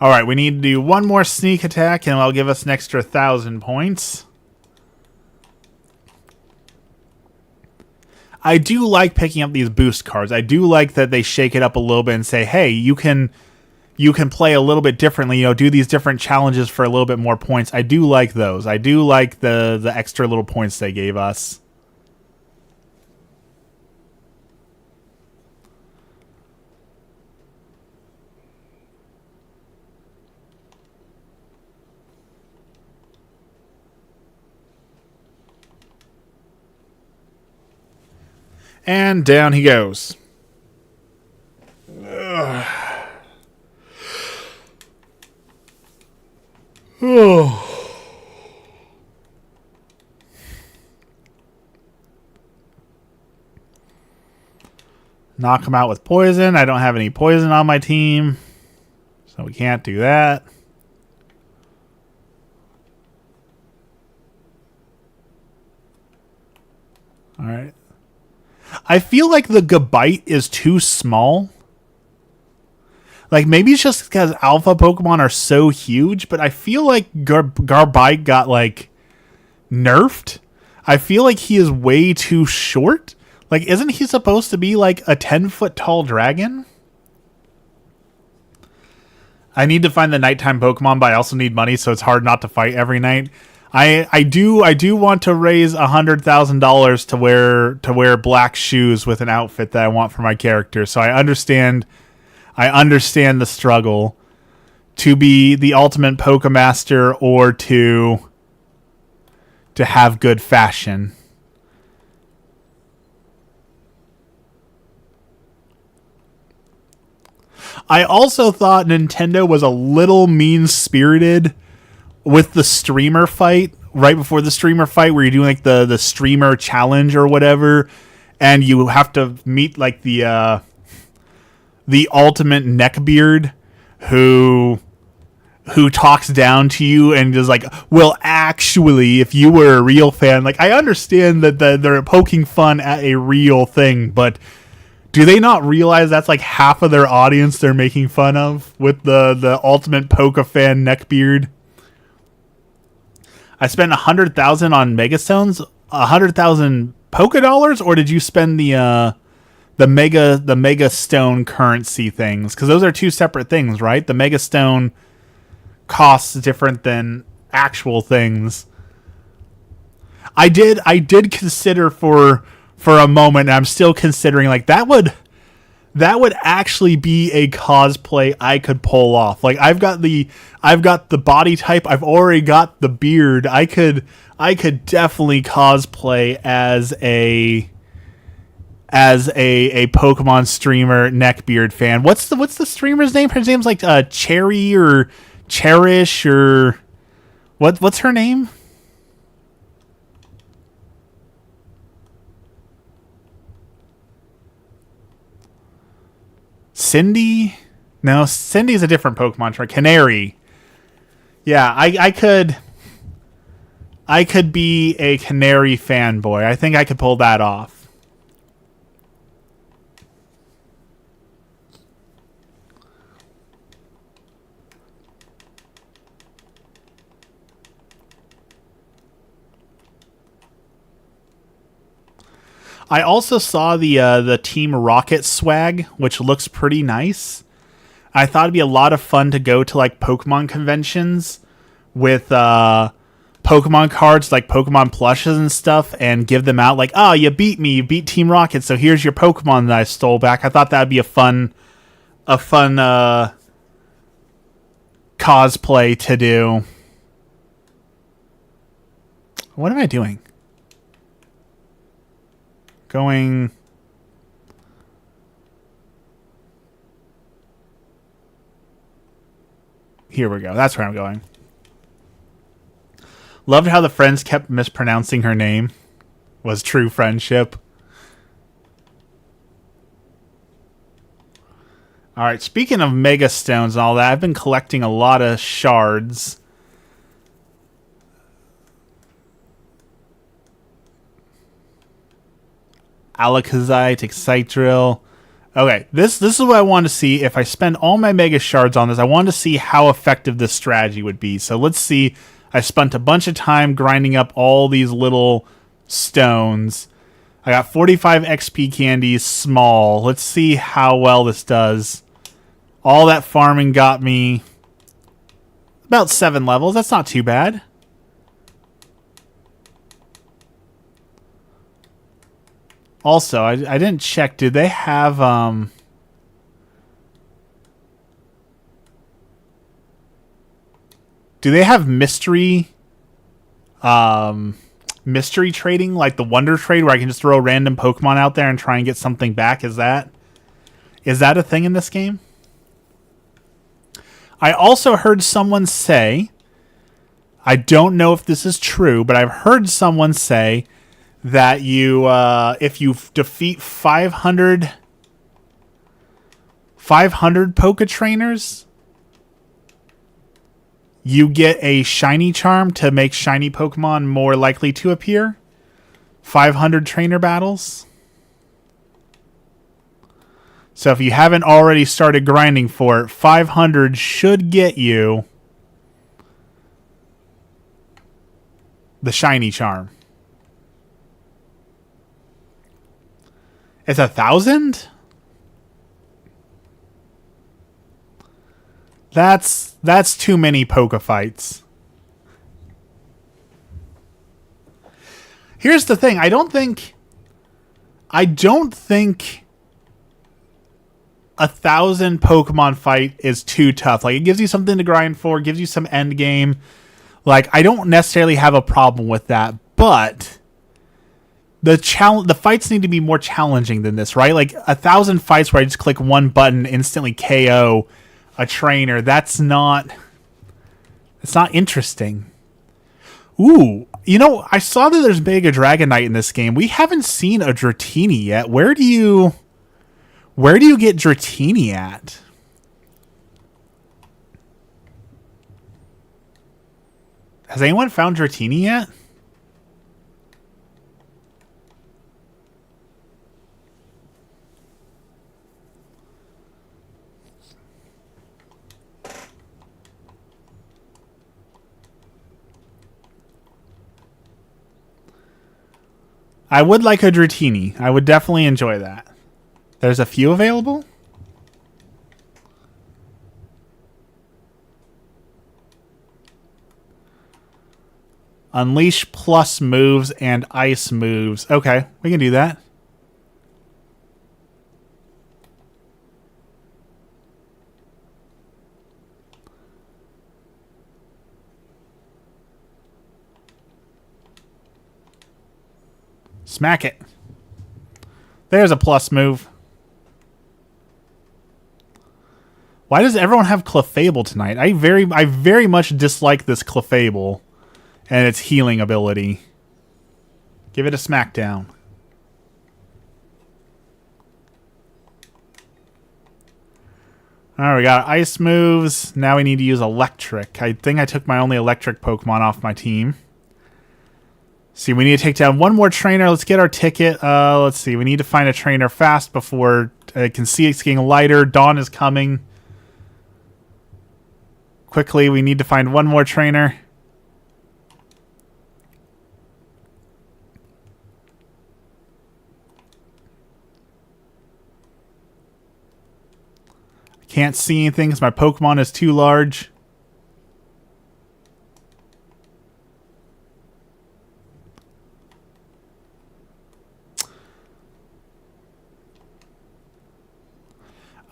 Alright, we need to do one more sneak attack and it'll give us an extra 1,000 points. I do like picking up these boost cards. I do like that they shake it up a little bit and say, hey, you can play a little bit differently, do these different challenges for a little bit more points. I do like those. I do like the extra little points they gave us. And down he goes. Oh. Knock him out with poison. I don't have any poison on my team, so we can't do that. All right. I feel like the Gabite is too small. Like, maybe it's just because alpha Pokemon are so huge, but I feel like Garbite got, like, nerfed. I feel like he is way too short. Like, isn't he supposed to be, like, a 10-foot tall dragon? I need to find the nighttime Pokemon, but I also need money, so it's hard not to fight every night. I do want to raise $100,000 to wear black shoes with an outfit that I want for my character. So I understand the struggle to be the ultimate Pokemaster or to have good fashion. I also thought Nintendo was a little mean-spirited with the streamer fight, right before the streamer fight, where you're doing like the streamer challenge or whatever, and you have to meet like the ultimate neckbeard who who talks down to you and is like, well, actually, if you were a real fan, like, I understand that they're poking fun at a real thing, but do they not realize that's like half of their audience they're making fun of with the ultimate Poke fan neckbeard? I spent 100,000 on Megastones, 100,000 Poke dollars, or did you spend the Mega Stone currency things? Because those are two separate things, right? The Mega Stone costs different than actual things. I did consider for a moment, and I'm still considering, like, that would actually be a cosplay I could pull off. Like, I've got the body type, I've already got the beard. I could definitely cosplay as a Pokemon streamer neckbeard fan. What's the streamer's name? Her name's like Cherry or Cherish or what's her name? Cindy? No, Cindy's a different Pokemon trainer. Canary. Yeah, I could be a Canary fanboy. I think I could pull that off. I also saw the Team Rocket swag, which looks pretty nice. I thought it'd be a lot of fun to go to like Pokemon conventions with Pokemon cards, like Pokemon plushes and stuff, and give them out like, oh, you beat me, you beat Team Rocket, so here's your Pokemon that I stole back. I thought that'd be a fun cosplay to do. What am I doing? Going... Here we go. That's where I'm going. Loved how the friends kept mispronouncing her name. Was true friendship. Alright, speaking of Mega Stones and all that, I've been collecting a lot of shards. Alakazite, Excitedrill. Okay, this is what I want to see. If I spend all my Mega Shards on this, I want to see how effective this strategy would be. So let's see. I spent a bunch of time grinding up all these little stones. I got 45 XP candies, small. Let's see how well this does. All that farming got me about 7 levels. That's not too bad. Also, I didn't check. Did they have do they have mystery mystery trading, like the Wonder Trade, where I can just throw random Pokemon out there and try and get something back? Is that a thing in this game? I also heard someone say, I don't know if this is true, but I've heard someone say that you, if you defeat 500 Poke Trainers, you get a shiny charm to make shiny Pokemon more likely to appear. 500 trainer battles. So if you haven't already started grinding for it, 500 should get you the shiny charm. It's 1,000? That's too many Poke fights. Here's the thing. I don't think 1,000 Pokemon fight is too tough. Like, it gives you something to grind for, gives you some end game. Like, I don't necessarily have a problem with that, but the fights need to be more challenging than this, right? Like 1,000 fights where I just click one button, instantly KO a trainer. That's not interesting. Ooh, you know, I saw that there's Mega Dragonite in this game. We haven't seen a Dratini yet. Where do you get Dratini at? Has anyone found Dratini yet? I would like a Dratini. I would definitely enjoy that. There's a few available? Unleash plus moves and ice moves. Okay, we can do that. Smack it. There's a plus move. Why does everyone have Clefable tonight? I very much dislike this Clefable and its healing ability. Give it a smackdown. Alright, we got ice moves. Now we need to use electric. I think I took my only electric Pokemon off my team. See, we need to take down one more trainer. Let's get our ticket. Let's see. We need to find a trainer fast before I can see it's getting lighter. Dawn is coming. Quickly, we need to find one more trainer. I can't see anything because my Pokemon is too large.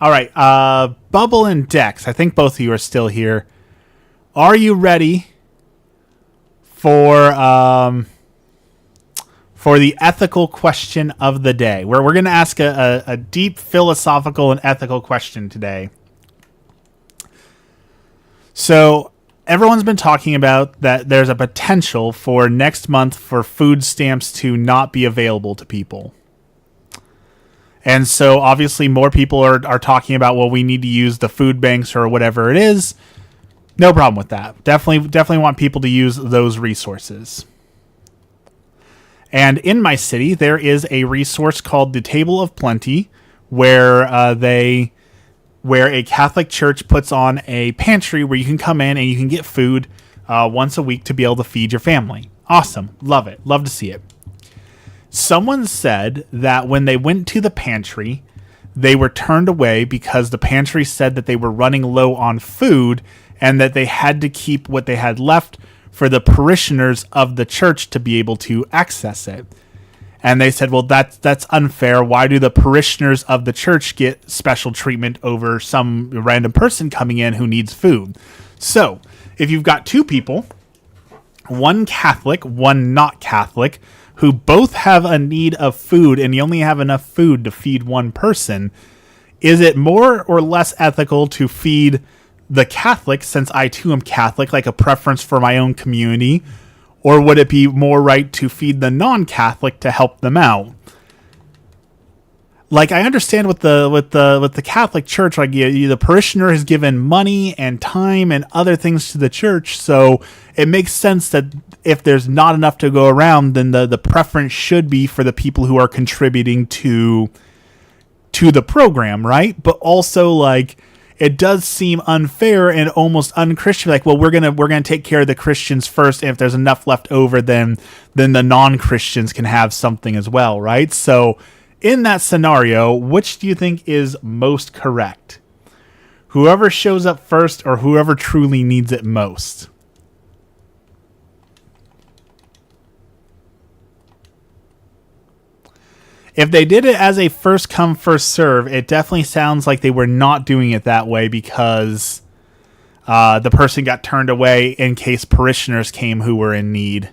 All right, Bubble and Dex. I think both of you are still here. Are you ready for the ethical question of the day? Where we're going to ask a deep philosophical and ethical question today. So everyone's been talking about that there's a potential for next month for food stamps to not be available to people. And so obviously more people are talking about, well, we need to use the food banks or whatever it is. No problem with that. Definitely want people to use those resources. And in my city, there is a resource called the Table of Plenty, where a Catholic church puts on a pantry where you can come in and you can get food once a week to be able to feed your family. Awesome. Love it. Love to see it. Someone said that when they went to the pantry, they were turned away because the pantry said that they were running low on food and that they had to keep what they had left for the parishioners of the church to be able to access it. And they said, well, that's unfair. Why do the parishioners of the church get special treatment over some random person coming in who needs food? So, if you've got two people, one Catholic, one not Catholic, who both have a need of food and you only have enough food to feed one person, is it more or less ethical to feed the Catholic, since I too am Catholic, like a preference for my own community, or would it be more right to feed the non-Catholic to help them out? Like, I understand with the Catholic Church, like the parishioner has given money and time and other things to the church, so it makes sense that if there's not enough to go around, then the preference should be for the people who are contributing to the program, right? But also, like, it does seem unfair and almost unchristian. Like, well, we're gonna take care of the Christians first, and if there's enough left over, then the non-Christians can have something as well, right? So, in that scenario, which do you think is most correct? Whoever shows up first, or whoever truly needs it most? If they did it as a first come, first serve, it definitely sounds like they were not doing it that way because the person got turned away in case parishioners came who were in need.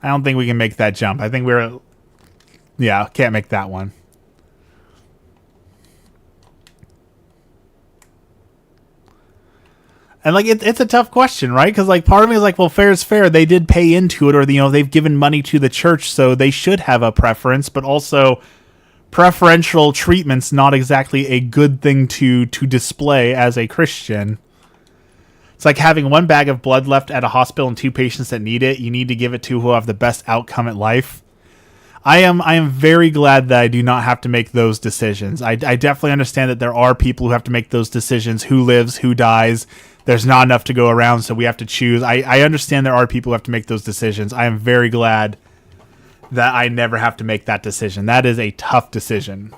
I don't think we can make that jump. I think can't make that one. And, like, it's a tough question, right? Because, like, part of me is like, well, fair is fair. They did pay into it, or, they've given money to the church, so they should have a preference. But also, preferential treatment's not exactly a good thing to display as a Christian. It's like having one bag of blood left at a hospital and 2 patients that need it. You need to give it to who have the best outcome at life. I am very glad that I do not have to make those decisions. I definitely understand that there are people who have to make those decisions. Who lives, who dies. There's not enough to go around, so we have to choose. I understand there are people who have to make those decisions. I am very glad that I never have to make that decision. That is a tough decision.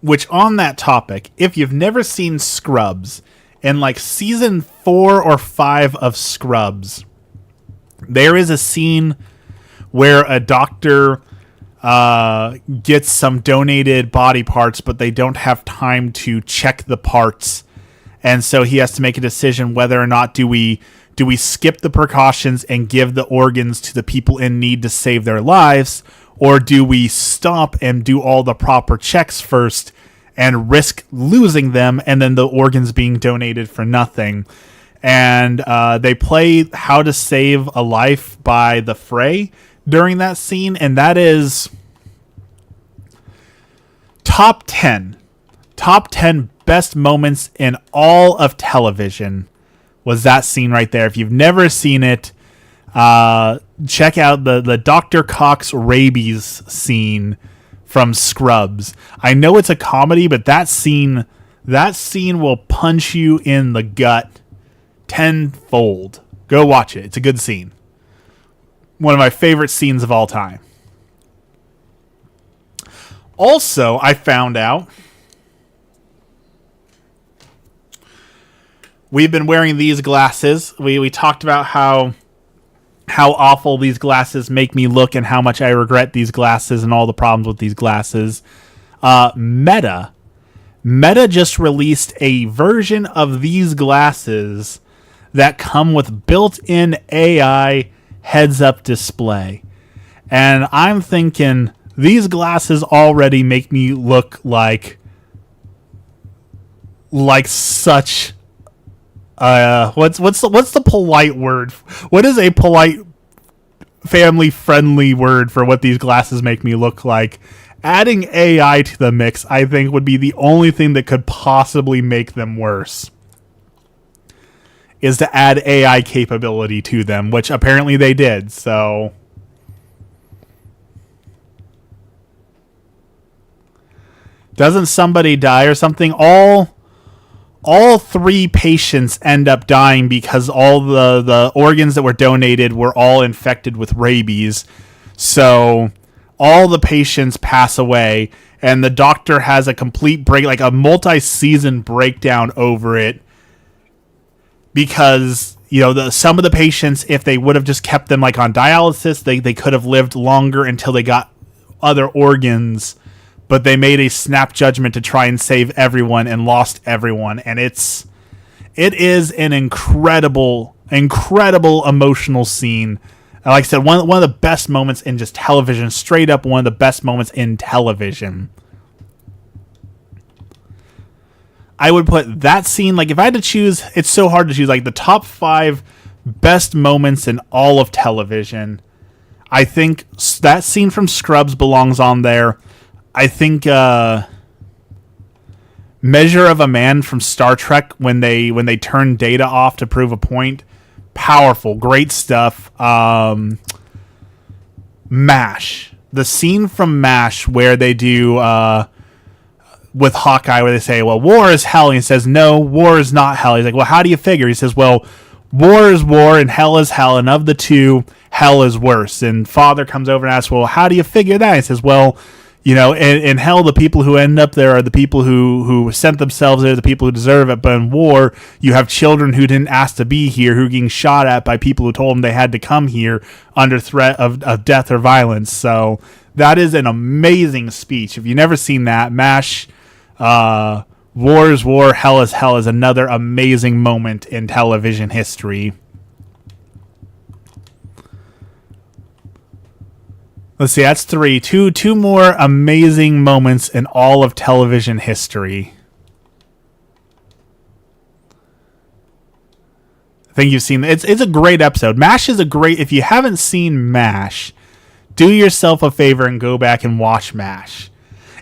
Which, on that topic, if you've never seen Scrubs, in like season 4 or 5 of Scrubs, there is a scene where a doctor gets some donated body parts, but they don't have time to check the parts. And so he has to make a decision whether or not do we skip the precautions and give the organs to the people in need to save their lives, or do we stop and do all the proper checks first and risk losing them and then the organs being donated for nothing? And they play How to Save a Life by The Fray during that scene, and that is top 10 best moments in all of television was that scene right there. If you've never seen it, check out the Dr. Cox rabies scene from Scrubs. I know it's a comedy, but that scene will punch you in the gut tenfold. Go watch it. It's a good scene. One of my favorite scenes of all time. Also, I found out we've been wearing these glasses. We talked about how awful these glasses make me look and how much I regret these glasses and all the problems with these glasses. Meta just released a version of these glasses that come with built-in AI heads-up display. And I'm thinking these glasses already make me look like such what's the polite word? What is a polite family friendly word for what these glasses make me look like? Adding AI to the mix, I think, would be the only thing that could possibly make them worse. Is to add AI capability to them, which apparently they did, so doesn't somebody die or something? All 3 patients end up dying because all the organs that were donated were all infected with rabies. So all the patients pass away, and the doctor has a complete break, like a multi-season breakdown over it. Because, some of the patients, if they would have just kept them like on dialysis, they could have lived longer until they got other organs. But they made a snap judgment to try and save everyone and lost everyone. And it is an incredible emotional scene. And like I said, one of the best moments in just television, straight up one of the best moments in television. I would put that scene, like if I had to choose, it's so hard to choose, like the top 5 best moments in all of television. I think that scene from Scrubs belongs on there. I think Measure of a Man from Star Trek when they turn Data off to prove a point. Powerful, great stuff. MASH. The scene from MASH where they do with Hawkeye where they say, well, war is hell. And he says, no, war is not hell. He's like, well, how do you figure? He says, well, war is war and hell is hell. And of the two, hell is worse. And Father comes over and asks, well, how do you figure that? He says, well, in hell, the people who end up there are the people who sent themselves there, the people who deserve it. But in war, you have children who didn't ask to be here, who are getting shot at by people who told them they had to come here under threat of death or violence. So that is an amazing speech. If you've never seen that, MASH, war is war, hell is another amazing moment in television history. Let's see, that's three. Two more amazing moments in all of television history. I think you've seen it. It's a great episode. MASH is a great. If you haven't seen MASH, do yourself a favor and go back and watch MASH.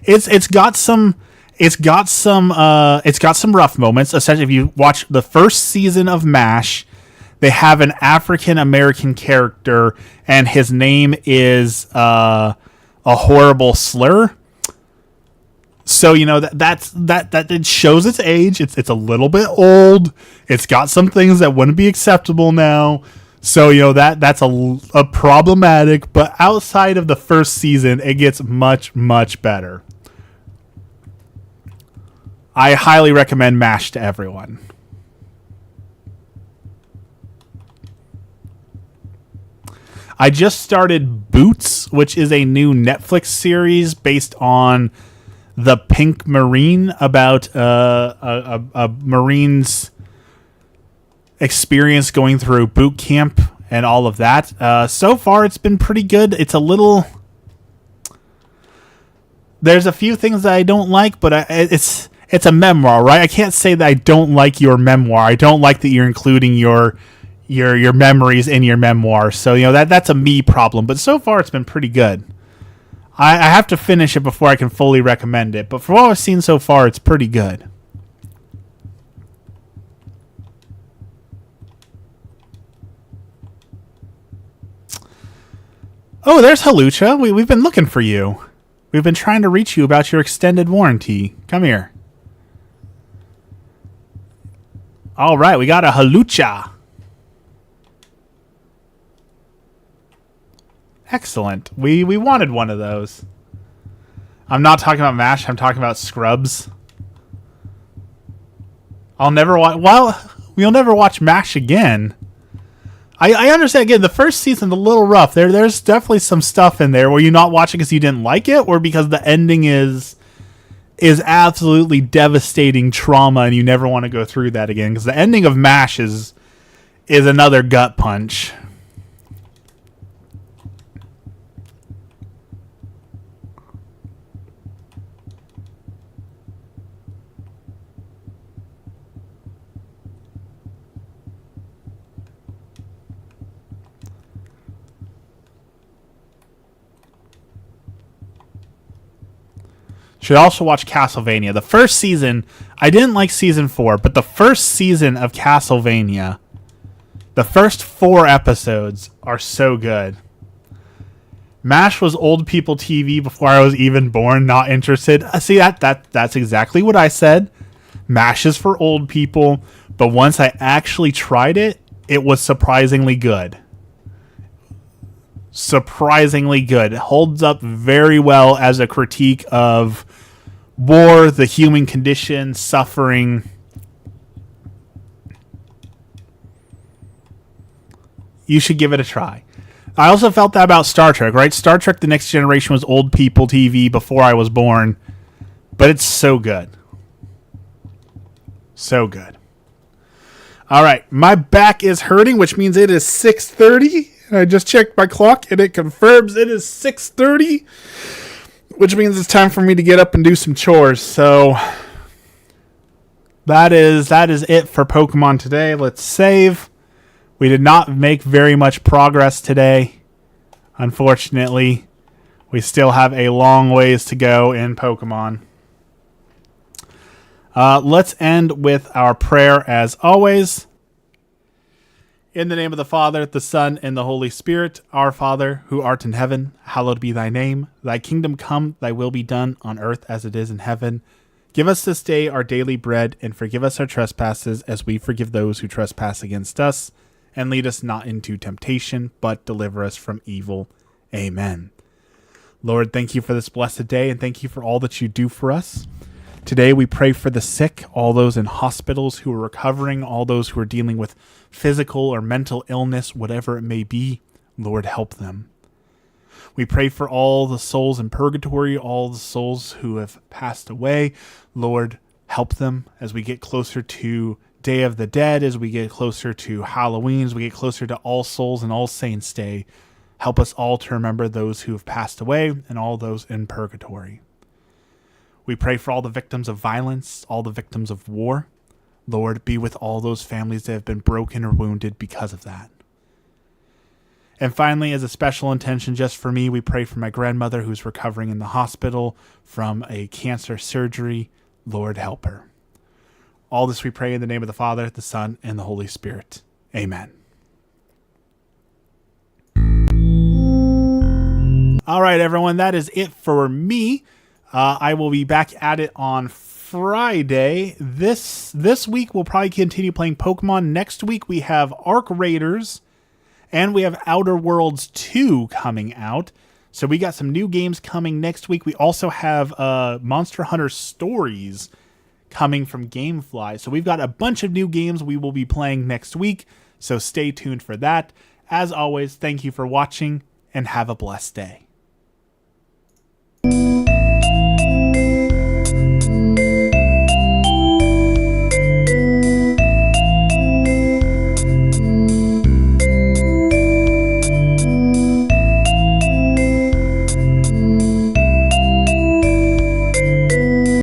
It's got some rough moments. Essentially, if you watch the first season of MASH, they have an African American character, and his name is a horrible slur. So that it shows its age. It's a little bit old. It's got some things that wouldn't be acceptable now. So that's a problematic. But outside of the first season, it gets much better. I highly recommend MASH to everyone. I just started Boots, which is a new Netflix series based on the Pink Marine, about a Marine's experience going through boot camp and all of that. So far, it's been pretty good. It's a little... There's a few things that I don't like, but it's a memoir, right? I can't say that I don't like your memoir. I don't like that you're including your memories in your memoir. So that's a me problem. But so far, it's been pretty good. I have to finish it before I can fully recommend it. But for what I've seen so far, it's pretty good. Oh, there's Halucha. We've been looking for you. We've been trying to reach you about your extended warranty. Come here. All right, we got a Halucha. Excellent. We wanted one of those. I'm not talking about MASH. I'm talking about Scrubs. I'll never watch... Well, we'll never watch MASH again. I understand, again, the first season's a little rough. There's definitely some stuff in there where you're not watching because you didn't like it or because the ending is absolutely devastating trauma and you never want to go through that again. Because the ending of MASH is another gut punch. Should also watch Castlevania. The first season, I didn't like season 4, but the first season of Castlevania, the first 4 episodes are so good. MASH was old people TV before I was even born, not interested. See, that's exactly what I said. MASH is for old people, but once I actually tried it, it was surprisingly good. Surprisingly good. It holds up very well as a critique of war, the human condition, suffering. You should give it a try. I also felt that about Star Trek, right? Star Trek The Next Generation was old people TV before I was born, but it's so good. So good. All right, my back is hurting, which means it is 6:30. I just checked my clock, and it confirms it is 6:30, which means it's time for me to get up and do some chores. So that is it for Pokemon today. Let's save. We did not make very much progress today. Unfortunately, we still have a long ways to go in Pokemon. Let's end with our prayer as always. In the name of the Father, the Son, and the Holy Spirit, our Father, who art in heaven, hallowed be thy name. Thy kingdom come, thy will be done, on earth as it is in heaven. Give us this day our daily bread, and forgive us our trespasses, as we forgive those who trespass against us. And lead us not into temptation, but deliver us from evil. Amen. Lord, thank you for this blessed day, and thank you for all that you do for us. Today we pray for the sick, all those in hospitals who are recovering, all those who are dealing with physical or mental illness, whatever it may be. Lord, help them. We pray for all the souls in purgatory, all the souls who have passed away. Lord, help them as we get closer to Day of the Dead, as we get closer to Halloween, as we get closer to All Souls and All Saints Day. Help us all to remember those who have passed away and all those in purgatory. We pray for all the victims of violence, all the victims of war. Lord, be with all those families that have been broken or wounded because of that. And finally, as a special intention just for me, we pray for my grandmother who's recovering in the hospital from a cancer surgery. Lord, help her. All this we pray in the name of the Father, the Son, and the Holy Spirit. Amen. All right, everyone, that is it for me. I will be back at it on Friday. This week we'll probably continue playing Pokemon. Next week we have Arc Raiders and we have Outer Worlds 2 coming out. So we got some new games coming next week. We also have Monster Hunter Stories coming from Gamefly. So we've got a bunch of new games we will be playing next week. So stay tuned for that. As always, thank you for watching and have a blessed day.